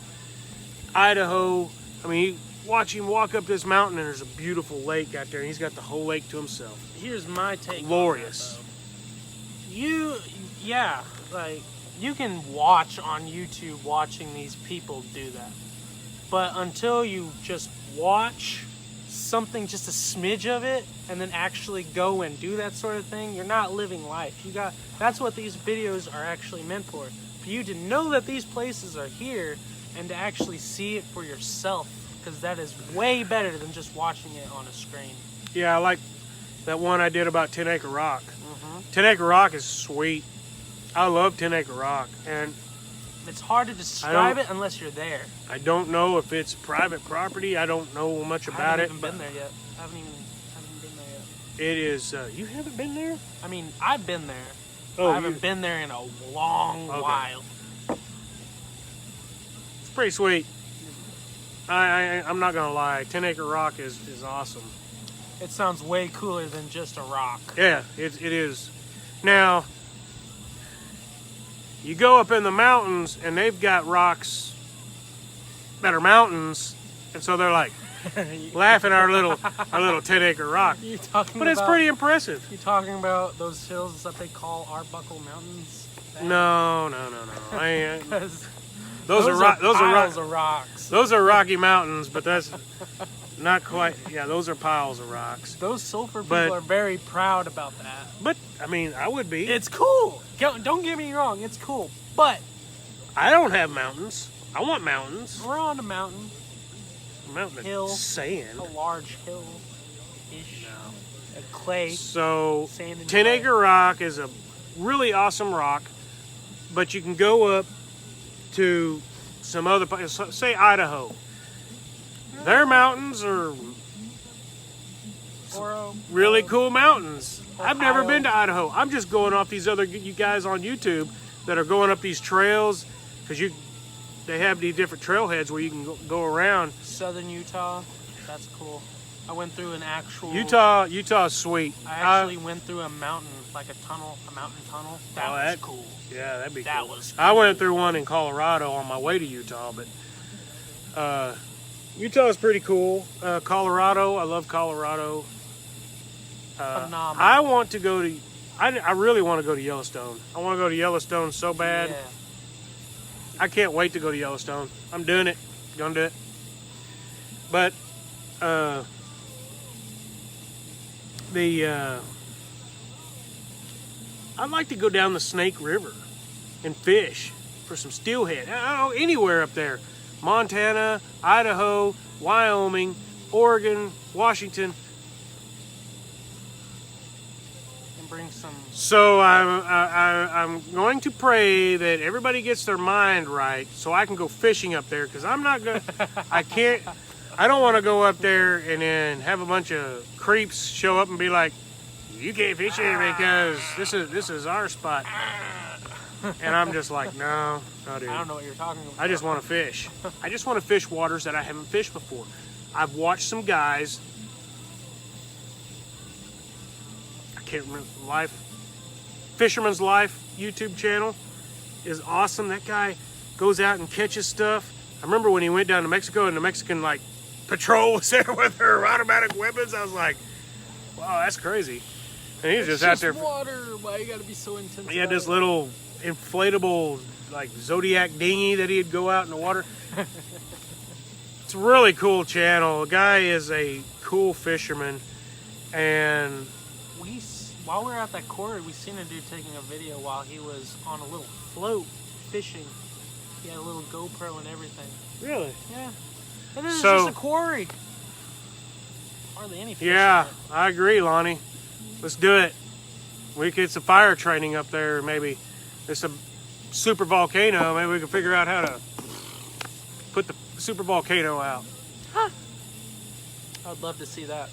Idaho. I mean, watch him walk up this mountain, and there's a beautiful lake out there, and he's got the whole lake to himself. Here's my take. Glorious. On that, like, you can watch on YouTube watching these people do that. But until you just watch something, just a smidge of it, and then actually go and do that sort of thing, you're not living life. That's what these videos are actually meant for you to know that these places are here and to actually see it for yourself, because that is way better than just watching it on a screen. Yeah, I like that one I did about 10 Acre Rock. 10 Acre Rock is sweet. I love 10 Acre Rock, and it's hard to describe it unless you're there. I don't know if it's private property. I don't know much about it. I haven't even been there yet. I haven't been there yet. It is. You haven't been there? I mean, I've been there. Oh, I haven't been there in a long while. It's pretty sweet. I'm not gonna lie. 10 Acre Rock is awesome. It sounds way cooler than just a rock. Yeah, it is. Now, you go up in the mountains, and they've got rocks that are mountains, and so they're like laughing at our little 10 Acre Rock. But it's pretty impressive. You talking about those hills that they call Arbuckle Mountains? No. Those are piles of rocks. Those are Rocky Mountains, but that's not quite. Yeah, those are piles of rocks. Those sulfur people are very proud about that. But I mean, I would be. It's cool. Don't get me wrong. It's cool. But I don't have mountains. I want mountains. We're on a mountain. A mountain hill, of sand. A large hill-ish. No. A clay. So, sand and 10 clay. Acre Rock is a really awesome rock, but you can go up to some other places, say Idaho. Their mountains are really cool mountains. I've never been to Idaho. I'm just going off these other you guys on YouTube that are going up these trails, because they have these different trailheads where you can go around. Southern Utah, that's cool. I went through an actual Utah's sweet. I actually went through a mountain, like a mountain tunnel. That was cool. Yeah, that'd be cool. That was cool. I went through one in Colorado on my way to Utah, but Utah is pretty cool. Colorado, I love Colorado. Phenomenal. I want to go to. I really want to go to Yellowstone. I want to go to Yellowstone so bad. Yeah. I can't wait to go to Yellowstone. I'm doing it. Gonna do it. But I'd like to go down the Snake River and fish for some steelhead. I don't know, anywhere up there. Montana, Idaho, Wyoming, Oregon, Washington. And bring some. So I'm going to pray that everybody gets their mind right so I can go fishing up there, because I'm not going to, I don't want to go up there and then have a bunch of creeps show up and be like, you can't fish here because this is our spot. And I'm just like, no, dude. I don't know what you're talking about. I just want to fish. I just want to fish waters that I haven't fished before. I've watched some guys. I can't remember Fisherman's Life YouTube channel is awesome. That guy goes out and catches stuff. I remember when he went down to Mexico and the Mexican patrol was there with their automatic weapons. I was like, wow, that's crazy. And he was just out there. Water. Why you gotta be so intense? He had this little inflatable Zodiac dinghy that he'd go out in the water. It's a really cool channel. The guy is a cool fisherman, and while we were at that quarry, we seen a dude taking a video while he was on a little float fishing. He had a little GoPro and everything. Really? Yeah. And this is just a quarry. Hardly any fish. Yeah, I agree, Lonnie. Let's do it. We could get some fire training up there. Maybe there's some super volcano. Maybe we can figure out how to put the super volcano out. I'd love to see that.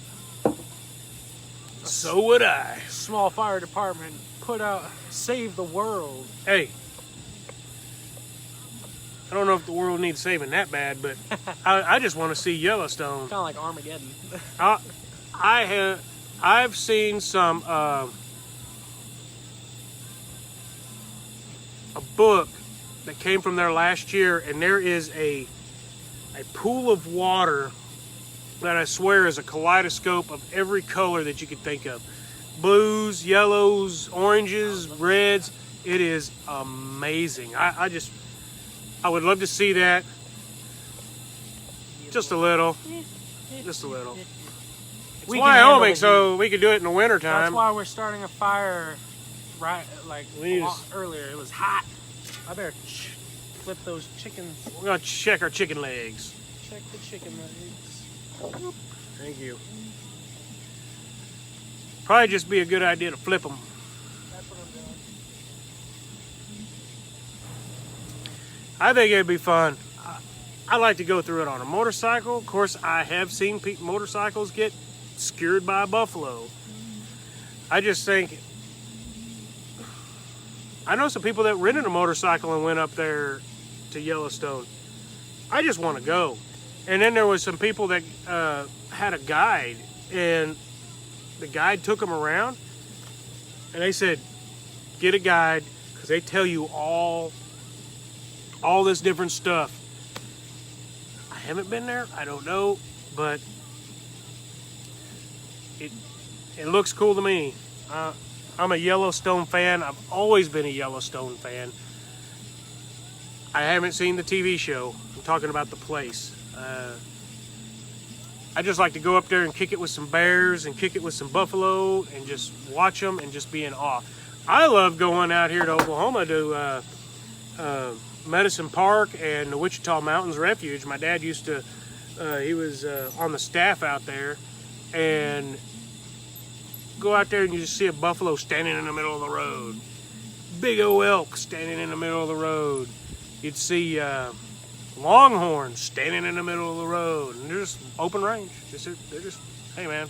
So would I. Small fire department put out, save the world. Hey, I don't know if the world needs saving that bad, but I just want to see Yellowstone. Kind of like Armageddon. I've seen some a book that came from there last year, and there is a pool of water that I swear is a kaleidoscope of every color that you could think of. Blues, yellows, oranges, reds. It is amazing. I would love to see that. Just a little. Just a little. It's Wyoming, so we could do it in the wintertime. That's why we're starting a fire right like earlier. It was hot. I better flip those chickens. We're going to check our chicken legs. Check the chicken legs. Thank you. Probably just be a good idea to flip them. That's what I'm doing. I think it'd be fun. I like to go through it on a motorcycle. Of course, I have seen motorcycles get skewered by a buffalo. I just think, I know some people that rented a motorcycle and went up there to Yellowstone. I just want to go. And then there was some people that had a guide, and the guide took them around, and they said, get a guide, because they tell you all this different stuff. I haven't been there, I don't know, but it looks cool to me. I'm a Yellowstone fan. I've always been a Yellowstone fan. I haven't seen the TV show. I'm talking about the place. I just like to go up there and kick it with some bears and kick it with some buffalo and just watch them and just be in awe. I love going out here to Oklahoma to Medicine Park and the Wichita Mountains Refuge. My dad used to, he was on the staff out there, and go out there and you just see a buffalo standing in the middle of the road. Big old elk standing in the middle of the road. You'd see longhorns standing in the middle of the road, and they're just open range. They're just, hey man,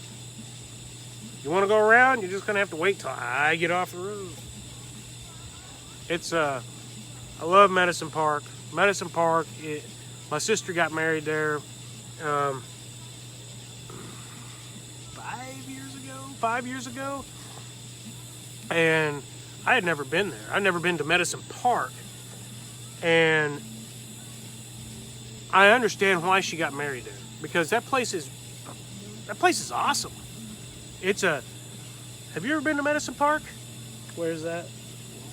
you want to go around? You're just gonna have to wait till I get off the road. It's I love Medicine Park. Medicine Park. My sister got married there 5 years ago, and I had never been there. I'd never been to Medicine Park, and I understand why she got married there, because that place is awesome. Have you ever been to Medicine Park? Where's that?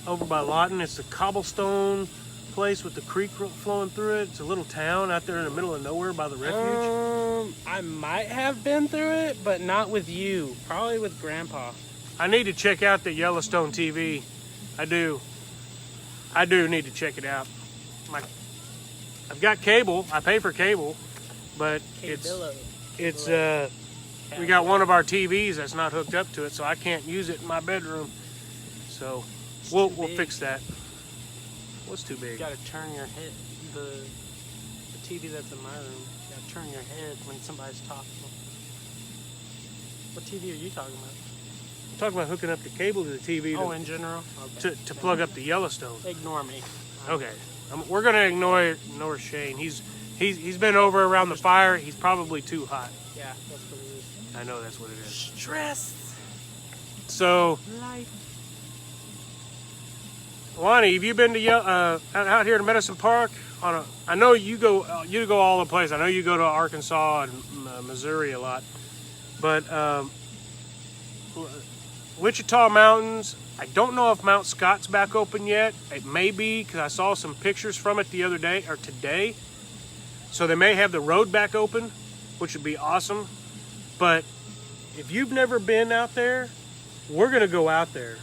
Over by Lawton. It's a cobblestone place with the creek flowing through it. It's a little town out there in the middle of nowhere by the refuge. I might have been through it, but not with you. Probably with Grandpa. I need to check out the Yellowstone TV. I do need to check it out. I've got cable. I pay for cable, but it's we got one of our TVs that's not hooked up to it, so I can't use it in my bedroom. So we'll fix that. What's too big? You gotta turn your head. The TV that's in my room. You gotta turn your head when somebody's talking. What TV are you talking about? I'm talking about hooking up the cable to the TV. In general? Okay. To plug up the Yellowstone. Ignore me. Okay. We're gonna ignore Shane. He's been over around the fire. He's probably too hot. Yeah, that's what it is. I know that's what it is. Stress. So, Life. Lonnie, have you been to out here to Medicine Park? I know you go all the place. I know you go to Arkansas and Missouri a lot, but Wichita Mountains. I don't know if Mount Scott's back open yet. It may be, because I saw some pictures from it the other day or today. So they may have the road back open, which would be awesome. But if you've never been out there, we're gonna go out there.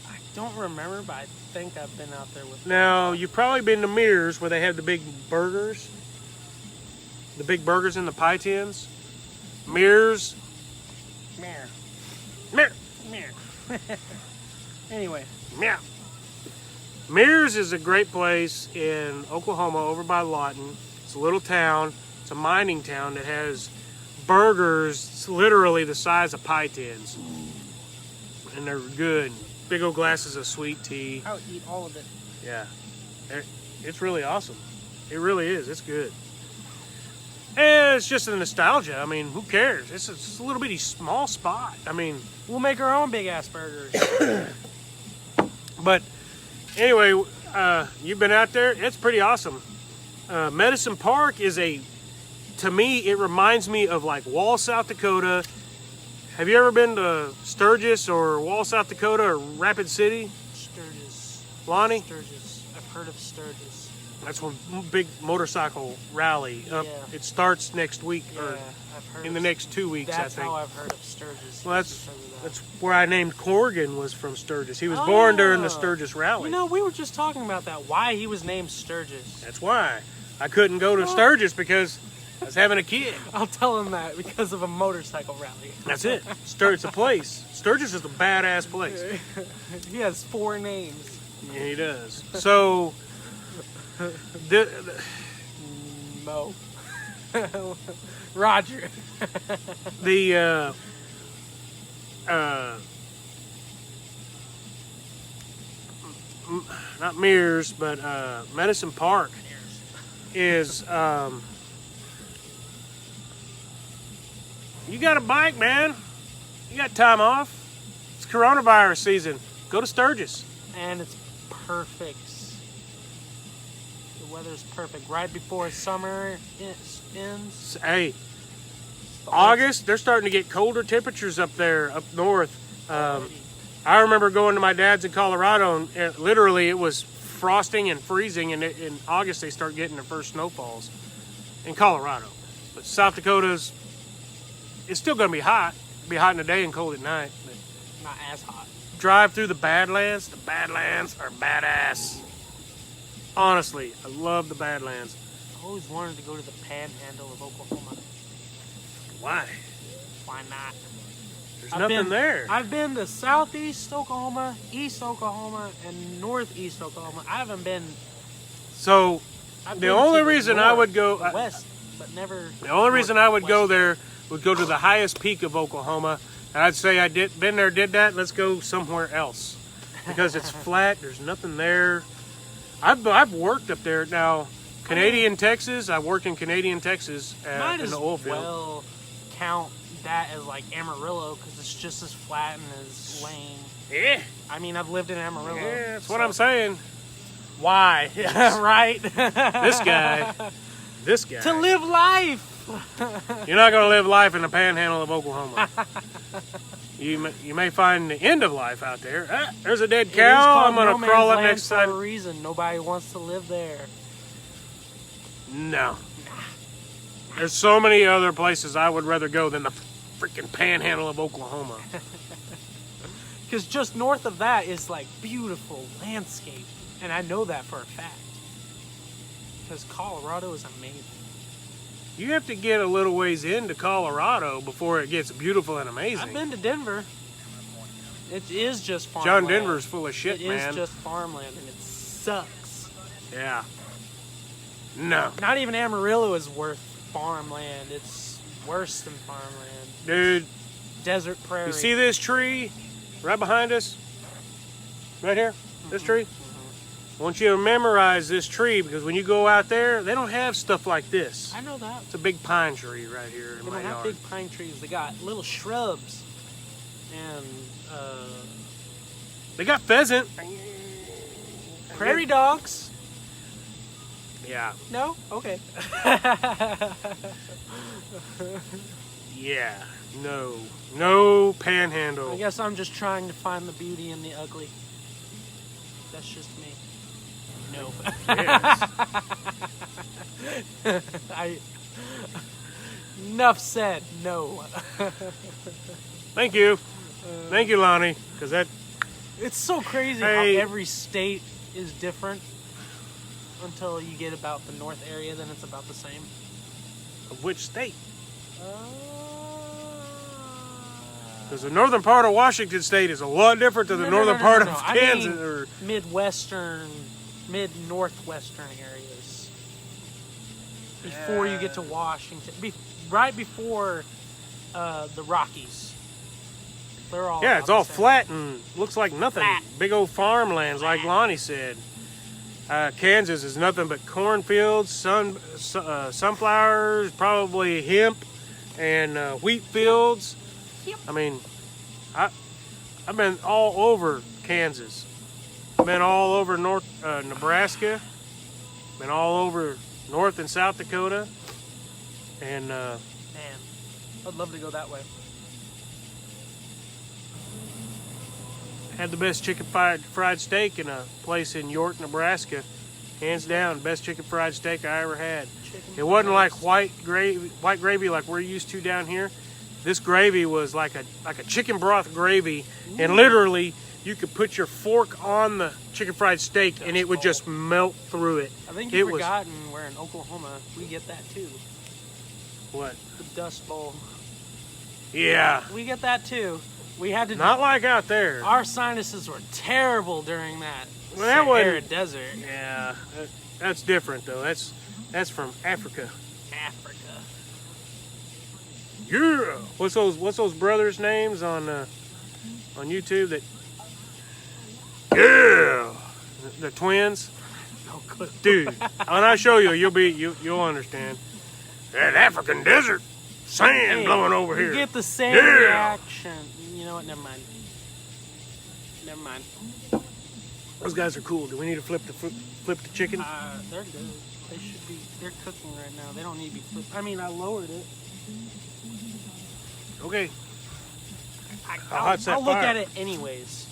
I don't remember, but I think I've been out there with. Now you've probably been to Mears, where they have the big burgers. The big burgers in the pie tins. Mears. Mirror. Mears. Anyway. Yeah. Mears is a great place in Oklahoma over by Lawton. It's a little town. It's a mining town that has burgers literally the size of pie tins. And they're good. Big old glasses of sweet tea. I would eat all of it. Yeah. It's really awesome. It really is. It's good. And it's just a nostalgia. I mean, who cares? It's just a little bitty small spot. I mean, we'll make our own big ass burgers. But anyway, you've been out there. It's pretty awesome. Medicine Park is to me, it reminds me of like Wall, South Dakota. Have you ever been to Sturgis or Wall, South Dakota or Rapid City? Sturgis. Lonnie? Sturgis. I've heard of Sturgis. That's one big motorcycle rally. Yeah. It starts next week or I've heard in the next 2 weeks, I That's think. how I've heard of Sturgis. Well, that's where I named Corrigan was from Sturgis. He was born during the Sturgis rally. You know, we were just talking about that. Why he was named Sturgis. That's why. I couldn't go to Sturgis because I was having a kid. I'll tell him that because of a motorcycle rally. That's it. Sturgis, a place. Sturgis is a badass place. He has 4 names. Yeah, he does. So, Mo. Roger. Not Mears, but Medicine Park is, you got a bike, man. You got time off. It's coronavirus season. Go to Sturgis. And it's perfect. The weather's perfect. Right before summer ends. Hey, August, they're starting to get colder temperatures up there, up north. I remember going to my dad's in Colorado, and literally it was frosting and freezing, and in August they start getting their first snowfalls in Colorado. But South Dakota's, it's still going to be hot. It'll be hot in the day and cold at night. But not as hot. Drive through the Badlands. The Badlands are badass. Honestly, I love the Badlands. I always wanted to go to the panhandle of Oklahoma. Why? Why not? There's nothing there. I've been to southeast Oklahoma, east Oklahoma, and northeast Oklahoma. I haven't been. So, the only reason I would go west, but never. The only reason I would go there would go to the highest peak of Oklahoma. And I'd say I been there, did that. Let's go somewhere else because it's flat. There's nothing there. I've worked up there now. Canadian Texas. I worked in Canadian Texas in the oil field. Well, count that as like Amarillo because it's just as flat and as lame. Yeah. I mean, I've lived in Amarillo. Yeah, that's what I'm saying. Why? Right. This guy. To live life. You're not going to live life in the panhandle of Oklahoma. You may find the end of life out there. There's a dead cow. I'm going to crawl up next time. time. For a reason. Nobody wants to live there. No. There's so many other places I would rather go than the freaking panhandle of Oklahoma. Because just north of that is like beautiful landscape. And I know that for a fact. Because Colorado is amazing. You have to get a little ways into Colorado before it gets beautiful and amazing. I've been to Denver. It is just farmland. John Denver's full of shit, man. It is just farmland, and it sucks. Yeah. No. Not even Amarillo is worth farmland. It's worse than farmland. Dude. Desert prairie. You see this tree right behind us? Right here? This tree? I want you to memorize this tree because when you go out there, they don't have stuff like this. I know that. It's a big pine tree right here in my yard. They don't have big pine trees. They got little shrubs. And, they got pheasant. Prairie dogs. Yeah. No? Okay. Yeah. No. No panhandle. I guess I'm just trying to find the beauty in the ugly. That's just me. No. Yes. Enough said. No. Thank you. Thank you, Lonnie. Because that... It's so crazy how every state is different until you get about the north area, then it's about the same. Of which state? Because the northern part of Washington State is a lot different than the northern part of Kansas. I mean, mid-northwestern areas. Before you get to Washington. Right before the Rockies. They're all it's all flat and looks like nothing. Flat. Big old farmlands, like Lonnie said. Kansas is nothing but cornfields, sunflowers, probably hemp, and wheat fields. Yep. I mean, I've been all over Kansas. I've been all over North Nebraska. Been all over North and South Dakota. And man, I'd love to go that way. had the best chicken fried steak in a place in York, Nebraska. Hands down, best chicken fried steak I ever had. It wasn't like white gravy like we're used to down here. This gravy was like a chicken broth gravy, and literally you could put your fork on the chicken fried steak and it would just melt through it. I think you've forgotten where in Oklahoma we get that too. What? The Dust Bowl. Yeah. We get that too. We had to. Not like out there. Our sinuses were terrible during that Sahara desert. Yeah, that's different though. That's from Africa. Africa. Yeah. What's those brothers' names on YouTube that? Yeah. The twins. No good. Dude, when I show you, you'll understand. That African desert, sand blowing over here. You get the same reaction. You know what? Never mind. Never mind. Those guys are cool. Do we need to flip the chicken? They're good. They should be. They're cooking right now. They don't need to be flipped. I mean, I lowered it. Okay. I'll look at it anyways.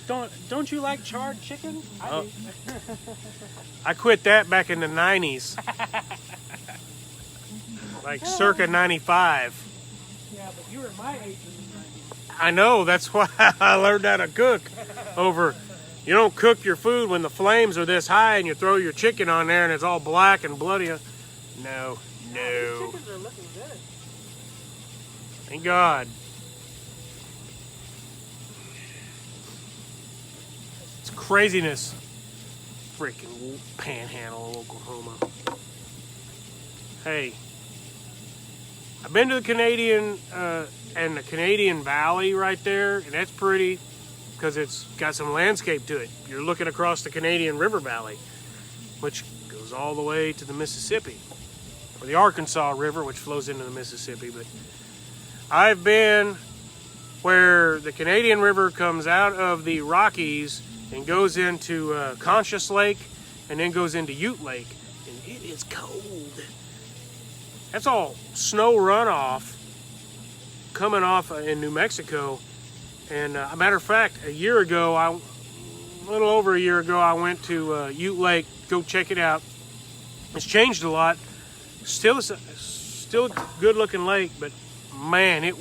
Don't you like charred chicken? I do. I quit that back in the 90s. Like circa 95. Yeah, but you were my age in the 90s. I know, that's why I learned how to cook. You don't cook your food when the flames are this high and you throw your chicken on there and it's all black and bloody. No. These chickens are looking good. Thank God. It's craziness. Freaking panhandle of Oklahoma. Hey, I've been to the Canadian and the Canadian Valley right there, and that's pretty because it's got some landscape to it. You're looking across the Canadian River Valley, which goes all the way to the Mississippi, or the Arkansas River, which flows into the Mississippi. But I've been where the Canadian River comes out of the Rockies and goes into Conscious Lake and then goes into Ute Lake, and it is cold. That's all snow runoff coming off in New Mexico. And a matter of fact, a little over a year ago, I went to Ute Lake, go check it out. It's changed a lot. Still a good looking lake, but man, it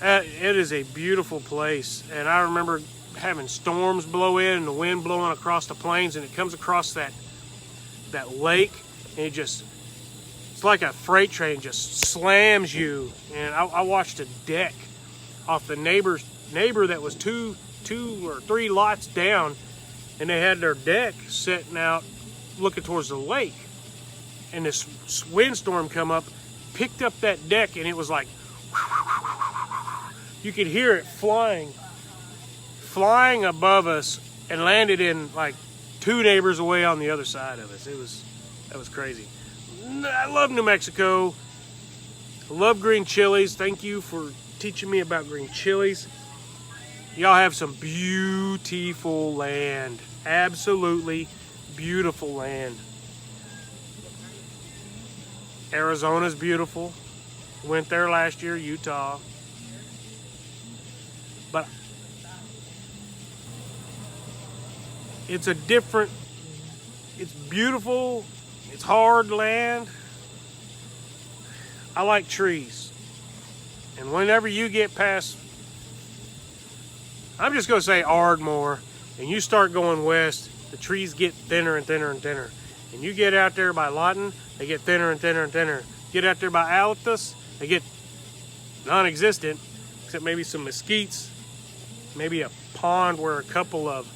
is a beautiful place. And I remember having storms blow in and the wind blowing across the plains, and it comes across that lake, and it's like a freight train just slams you. And I watched a deck off the neighbor that was two or three lots down, and they had their deck sitting out looking towards the lake, and this windstorm come up, picked up that deck, and it was like you could hear it flying above us and landed in like two neighbors away on the other side of us. That was crazy. I love New Mexico. I love green chilies. Thank you for teaching me about green chilies. Y'all have some beautiful land. Absolutely beautiful land. Arizona's beautiful. Went there last year, Utah. But it's beautiful. It's hard land. I like trees. And whenever you get past, I'm just going to say Ardmore, and you start going west, the trees get thinner and thinner and thinner. And you get out there by Lawton, they get thinner and thinner and thinner. Get out there by Altus, they get non-existent. except maybe some mesquites, maybe a pond where a couple of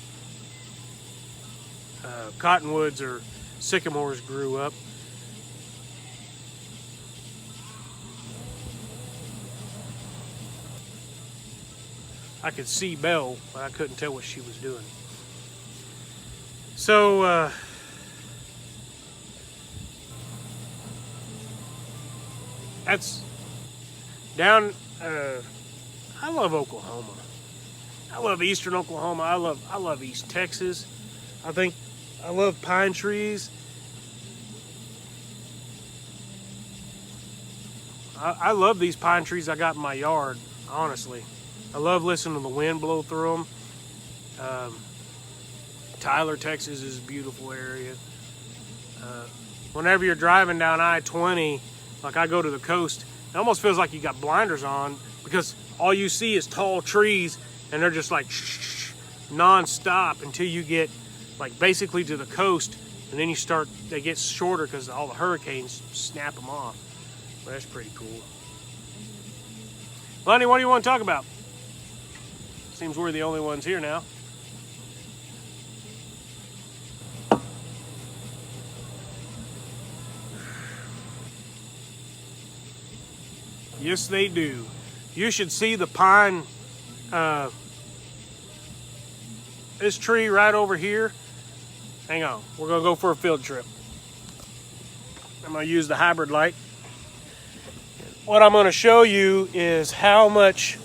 cottonwoods or sycamores grew up. I could see Belle, but I couldn't tell what she was doing. So, that's down. I love Oklahoma. I love eastern Oklahoma. I love East Texas. I love pine trees. I love these pine trees I got in my yard, honestly. I love listening to the wind blow through them. Tyler, Texas is a beautiful area. Whenever you're driving down I-20, like I go to the coast, it almost feels like you got blinders on because all you see is tall trees and they're just like non-stop until you get like basically to the coast, and then they get shorter because all the hurricanes snap them off. But that's pretty cool. Lonnie, what do you want to talk about? Seems we're the only ones here now. Yes, they do. You should see the pine, this tree right over here. Hang on, we're gonna go for a field trip. I'm gonna use the hybrid light. What I'm gonna show you is how much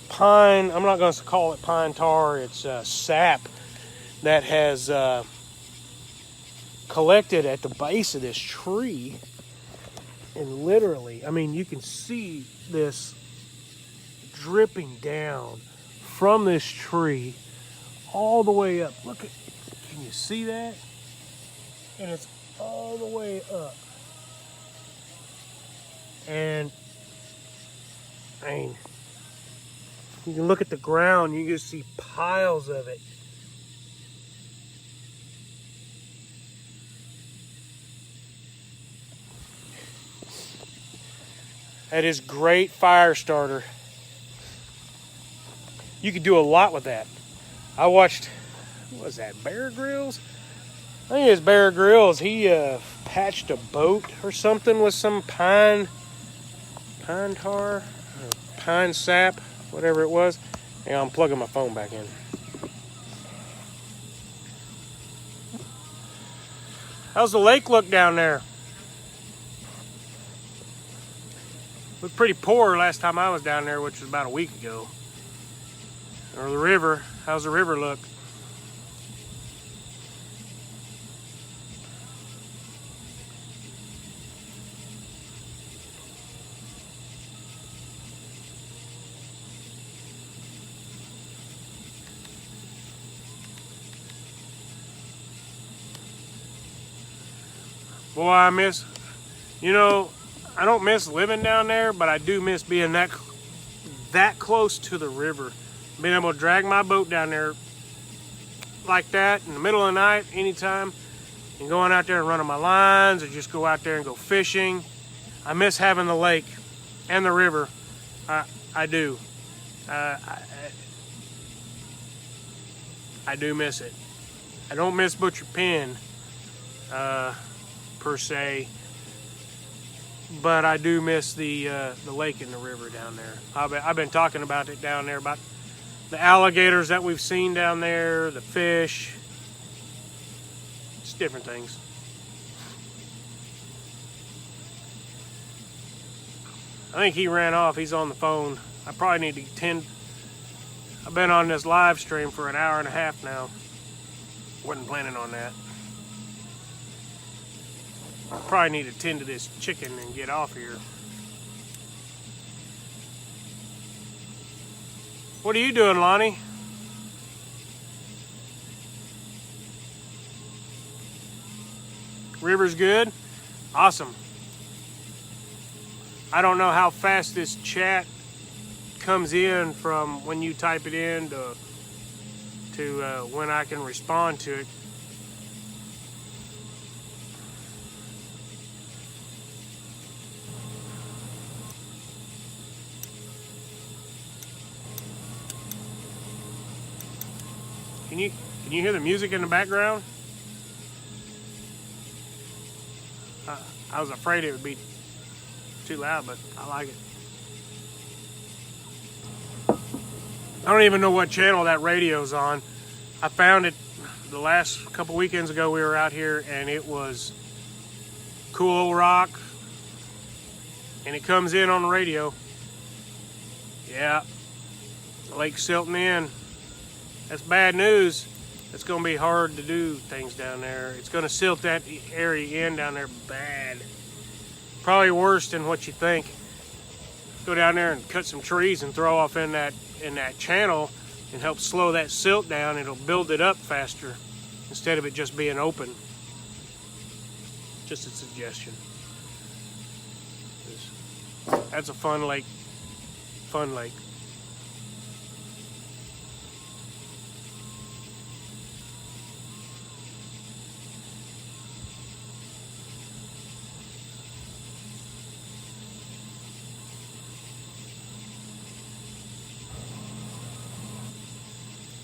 pine, I'm not going to call it pine tar, it's sap that has collected at the base of this tree. And literally, I mean, you can see this dripping down from this tree all the way up. Look at, can you see that? And it's all the way up. And I mean, you can look at the ground, you can see piles of it. That is great fire starter. You could do a lot with that. I watched, what was that, Bear Grylls? I think it's Bear Grylls. He patched a boat or something with some pine tar, or pine sap, whatever it was. Hang on, I'm plugging my phone back in. How's the lake look down there? Looked pretty poor last time I was down there, which was about a week ago. Or the river. How's the river look? Boy, I miss, I don't miss living down there, but I do miss being that close to the river. Being able to drag my boat down there like that in the middle of the night, anytime, and going out there and running my lines, or just go out there and go fishing. I miss having the lake and the river. I do. I do miss it. I don't miss Butcher Pen, per se, but I do miss the lake and the river down there. I've been talking about it down there, about the alligators that we've seen down there, the fish, just different things. I think he ran off. He's on the phone. I probably need to attend. I've been on this live stream for an hour and a half now. Wasn't planning on that. I probably need to tend to this chicken and get off here. What are you doing, Lonnie? River's good? Awesome. I don't know how fast this chat comes in from when you type it in to when I can respond to it. Can you hear the music in the background? I was afraid it would be too loud, but I like it. I don't even know what channel that radio's on. I found it the last couple weekends ago. We were out here and it was cool rock, and it comes in on the radio. Yeah, Lake silting in. That's bad news. It's going to be hard to do things down there. It's going to silt that area in down there bad. Probably worse than what you think. Go down there and cut some trees and throw off in that channel and help slow that silt down. It'll build it up faster instead of it just being open. Just a suggestion. That's a fun lake. Fun lake.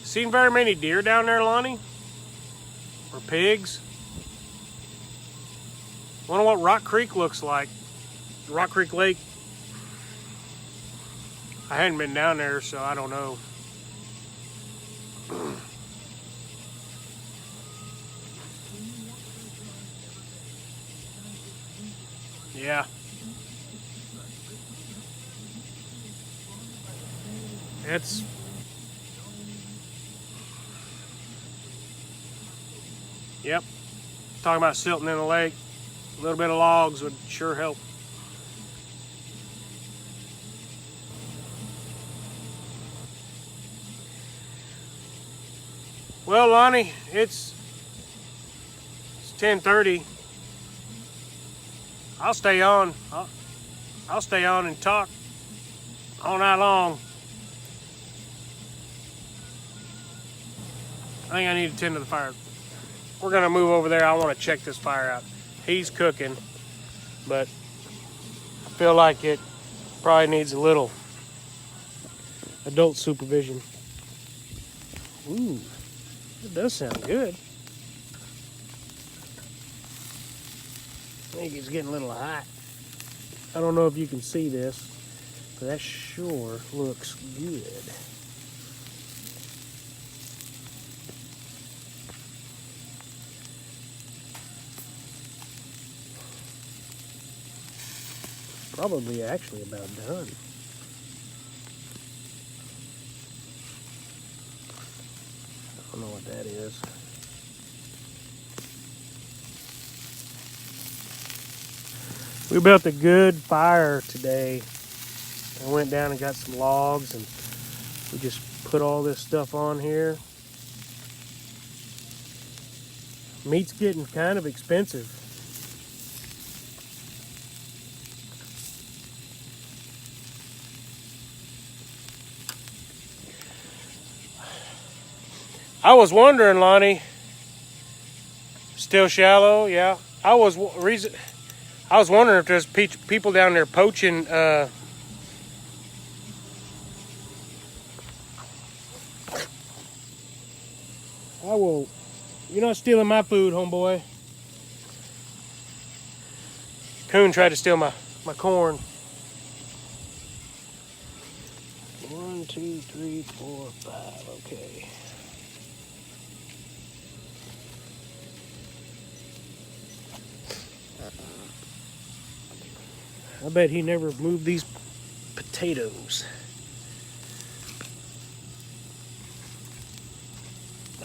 Seen very many deer down there, Lonnie? Or pigs? Wonder what Rock Creek looks like. Rock Creek Lake. I hadn't been down there, so I don't know. Yeah. It's... Yep. Talking about silting in the lake. A little bit of logs would sure help. Well, Lonnie, it's 10:30. I'll stay on. I'll stay on and talk all night long. I think I need to tend to the fire. We're gonna move over there. I want to check this fire out. He's cooking, but I feel like it probably needs a little adult supervision. Ooh, it does sound good. I think it's getting a little hot. I don't know if you can see this, but that sure looks good. Probably actually about done. I don't know what that is. We built a good fire today. I went down and got some logs and we just put all this stuff on here. Meat's getting kind of expensive. I was wondering, Lonnie. Still shallow, yeah. I was wondering if there's people down there poaching. I will. You're not stealing my food, homeboy. Coon tried to steal my corn. 1, 2, 3, 4, 5. Okay. I bet he never moved these potatoes.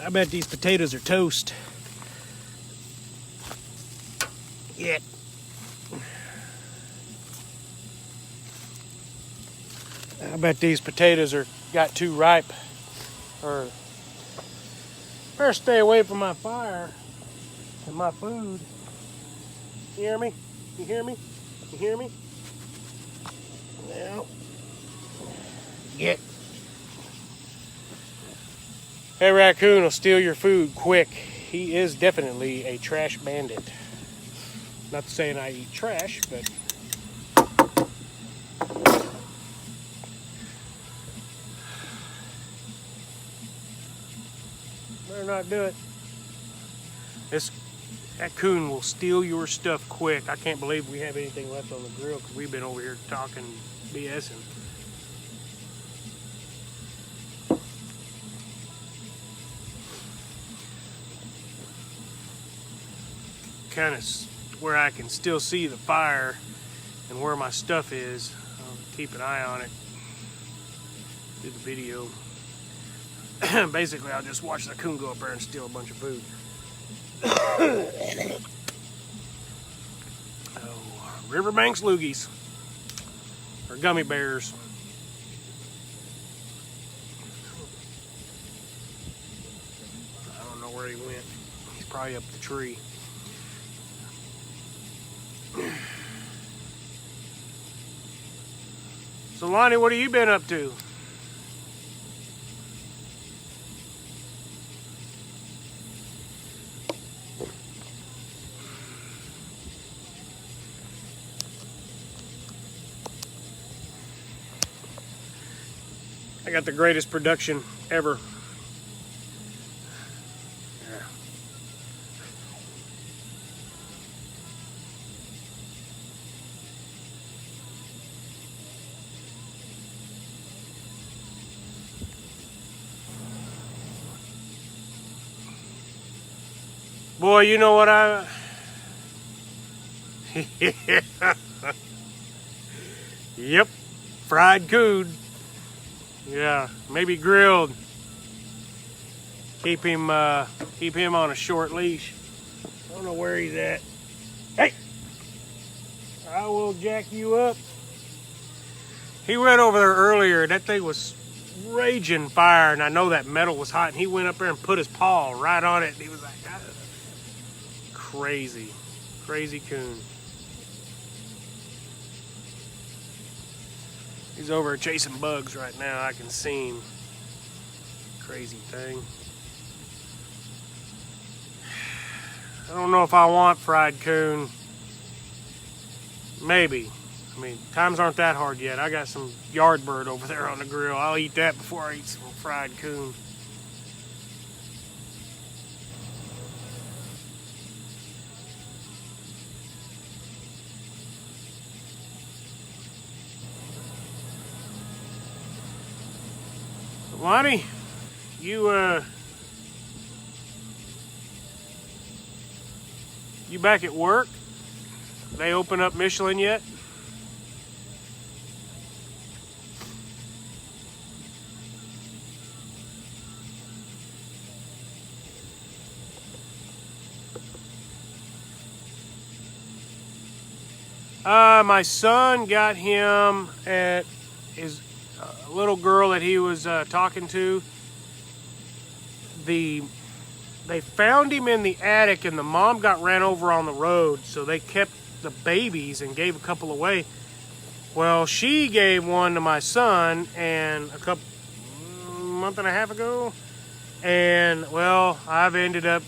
I bet these potatoes are toast. Yeah. I bet these potatoes got too ripe. Or better stay away from my fire and my food. You hear me? You hear me? You hear me? Now, get. Hey, raccoon will steal your food quick. He is definitely a trash bandit. Not saying I eat trash, but Better not do it. That coon will steal your stuff quick. I can't believe we have anything left on the grill because we've been over here talking BSing. Kind of where I can still see the fire and where my stuff is. I'll keep an eye on it. Do the video. Basically, I'll just watch the coon go up there and steal a bunch of food. Riverbanks loogies, or gummy bears. I don't know where he went. He's probably up the tree. So Lonnie, what have you been up to? I got the greatest production ever. Yeah. Boy, you know what Yep, fried coon. Yeah, maybe grilled. Keep him on a short leash. I don't know where he's at. Hey, I will jack you up. He went over there earlier. That thing was raging fire, and I know that metal was hot. And he went up there and put his paw right on it. And he was like, ah. Crazy coon. He's over chasing bugs right now. I can see him. Crazy thing. I don't know if I want fried coon. Maybe. I mean, times aren't that hard yet. I got some yard bird over there on the grill. I'll eat that before I eat some fried coon. Lonnie, you back at work? They open up Michelin yet? My son got him at his little girl that he was talking to. They found him in the attic, and the mom got ran over on the road, so they kept the babies and gave a couple away. Well, she gave one to my son and month and a half ago, and well, I've ended up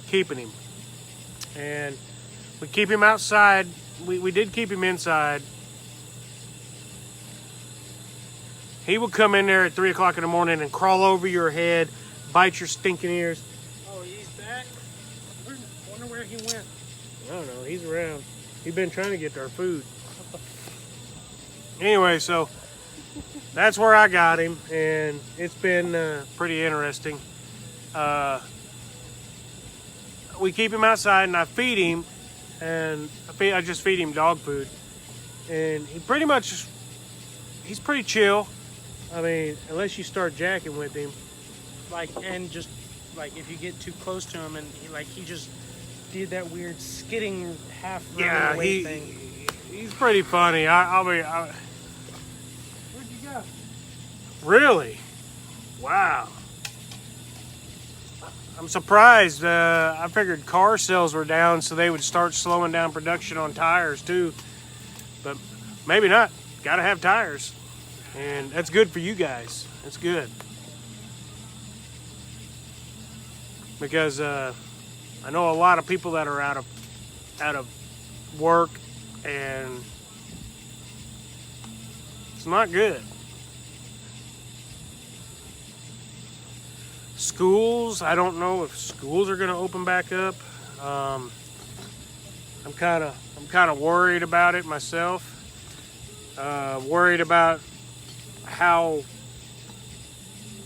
keeping him. And we keep him outside. We did keep him inside. He would come in there at 3 o'clock in the morning and crawl over your head, bite your stinking ears. Oh, he's back? I wonder where he went. I don't know. He's around. He's been trying to get to our food. Anyway, so that's where I got him, and it's been pretty interesting. We keep him outside, and I feed him, and I just feed him dog food. And he's pretty chill. I mean, unless you start jacking with him. If you get too close to him, and he just did that weird skidding half Yeah, away thing. he's pretty funny. Where'd you go? Really? Wow. I'm surprised. I figured car sales were down, so they would start slowing down production on tires too. But maybe not. Gotta have tires. And that's good for you guys. That's good. Because I know a lot of people that are out of work, and it's not good. schools, I don't know if schools are going to open back up. I'm kind of worried about it myself. Worried about how,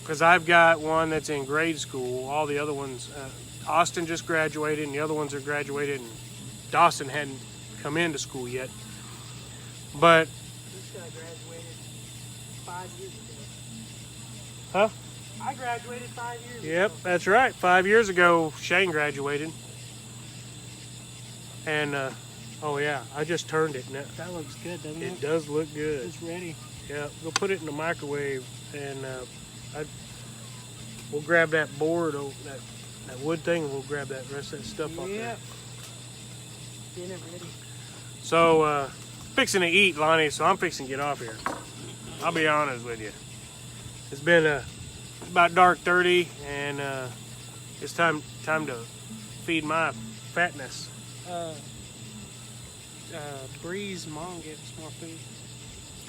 because I've got one that's in grade school. All the other ones, Austin just graduated, and the other ones are graduated, and Dawson hadn't come into school yet. But This guy graduated 5 years ago. huh? I graduated 5 years ago. Yep, that's right. 5 years ago, Shane graduated. And oh yeah, I just turned it. Now, That looks good, doesn't it? it does look good. It's ready. Yeah, we'll put it in the microwave, and we'll grab that board, that wood thing, and we'll grab that rest of that stuff off there. Yep. Getting it ready. So, fixing to eat, Lonnie, so I'm fixing to get off here. I'll be honest with you. It's been about dark 30, and it's time to feed my fatness. Bree's mom gave us more food.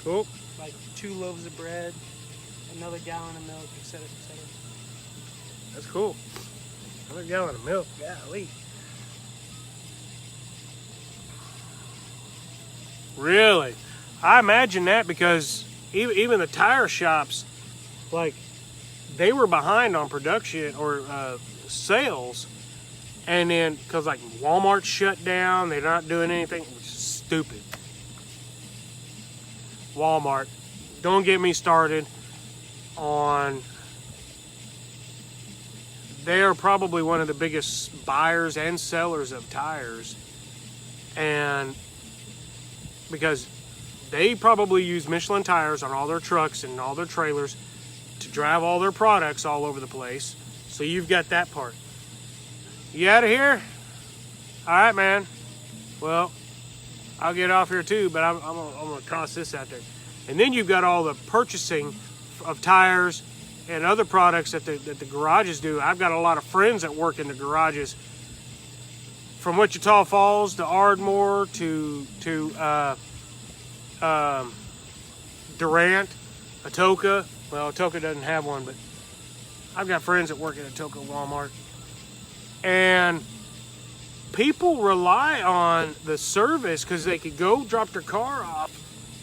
Cool. Like 2 loaves of bread, another gallon of milk, etc., etc. That's cool. Another gallon of milk. Golly. Really? I imagine that because even the tire shops, like, they were behind on production or sales, and then because like Walmart shut down, they're not doing anything, which is stupid. Walmart, don't get me started on. They are probably one of the biggest buyers and sellers of tires, and because they probably use Michelin tires on all their trucks and all their trailers to drive all their products all over the place. So you've got that part. You out of here? All right, man. Well, I'll get off here too, but I'm gonna toss this out there. And then you've got all the purchasing of tires and other products that the garages do. I've got a lot of friends that work in the garages, from Wichita Falls to Ardmore to Durant, Atoka. Well, Atoka doesn't have one, but I've got friends that work at Atoka Walmart. And people rely on the service because they could go drop their car off,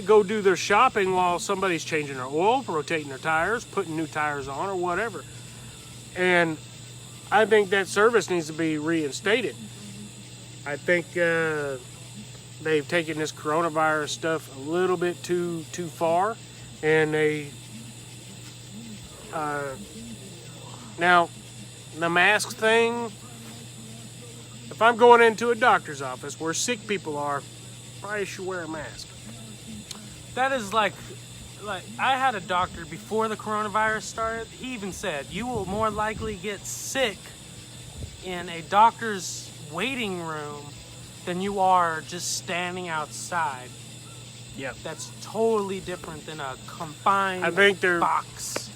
go do their shopping while somebody's changing their oil, rotating their tires, putting new tires on, or whatever. And I think that service needs to be reinstated. I think they've taken this coronavirus stuff a little bit too far, and they now the mask thing. If I'm going into a doctor's office where sick people are, probably should wear a mask. That is like I had a doctor before the coronavirus started. He even said you will more likely get sick in a doctor's waiting room than you are just standing outside. Yep. That's totally different than a confined box.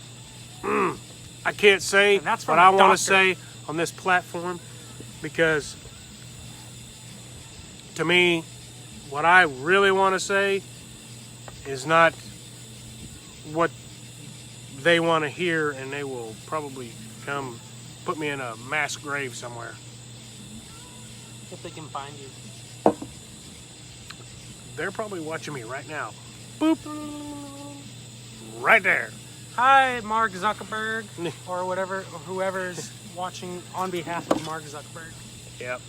I can't say And that's what from a I want doctor. to say on this platform, because to me, what I really want to say is not what they want to hear, and they will probably come put me in a mass grave somewhere. If they can find you. They're probably watching me right now. Boop. Right there. Hi, Mark Zuckerberg, or whatever, or whoever's watching on behalf of Mark Zuckerberg. Yep.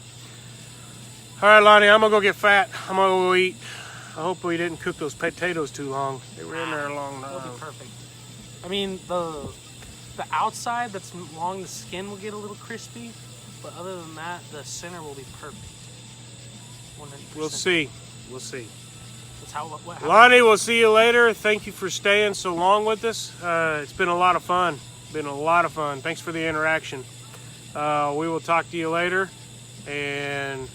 All right, Lonnie, I'm going to go get fat. I'm going to go eat. I hope we didn't cook those potatoes too long. They were in there a long That'll time. be perfect. I mean, the outside that's long, the skin will get a little crispy, but other than that, the center will be perfect. 100%. We'll see. We'll see. That's how what happens. Lonnie, we'll see you later. Thank you for staying so long with us. It's been a lot of fun. Thanks for the interaction. We will talk to you later, and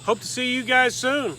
hope to see you guys soon.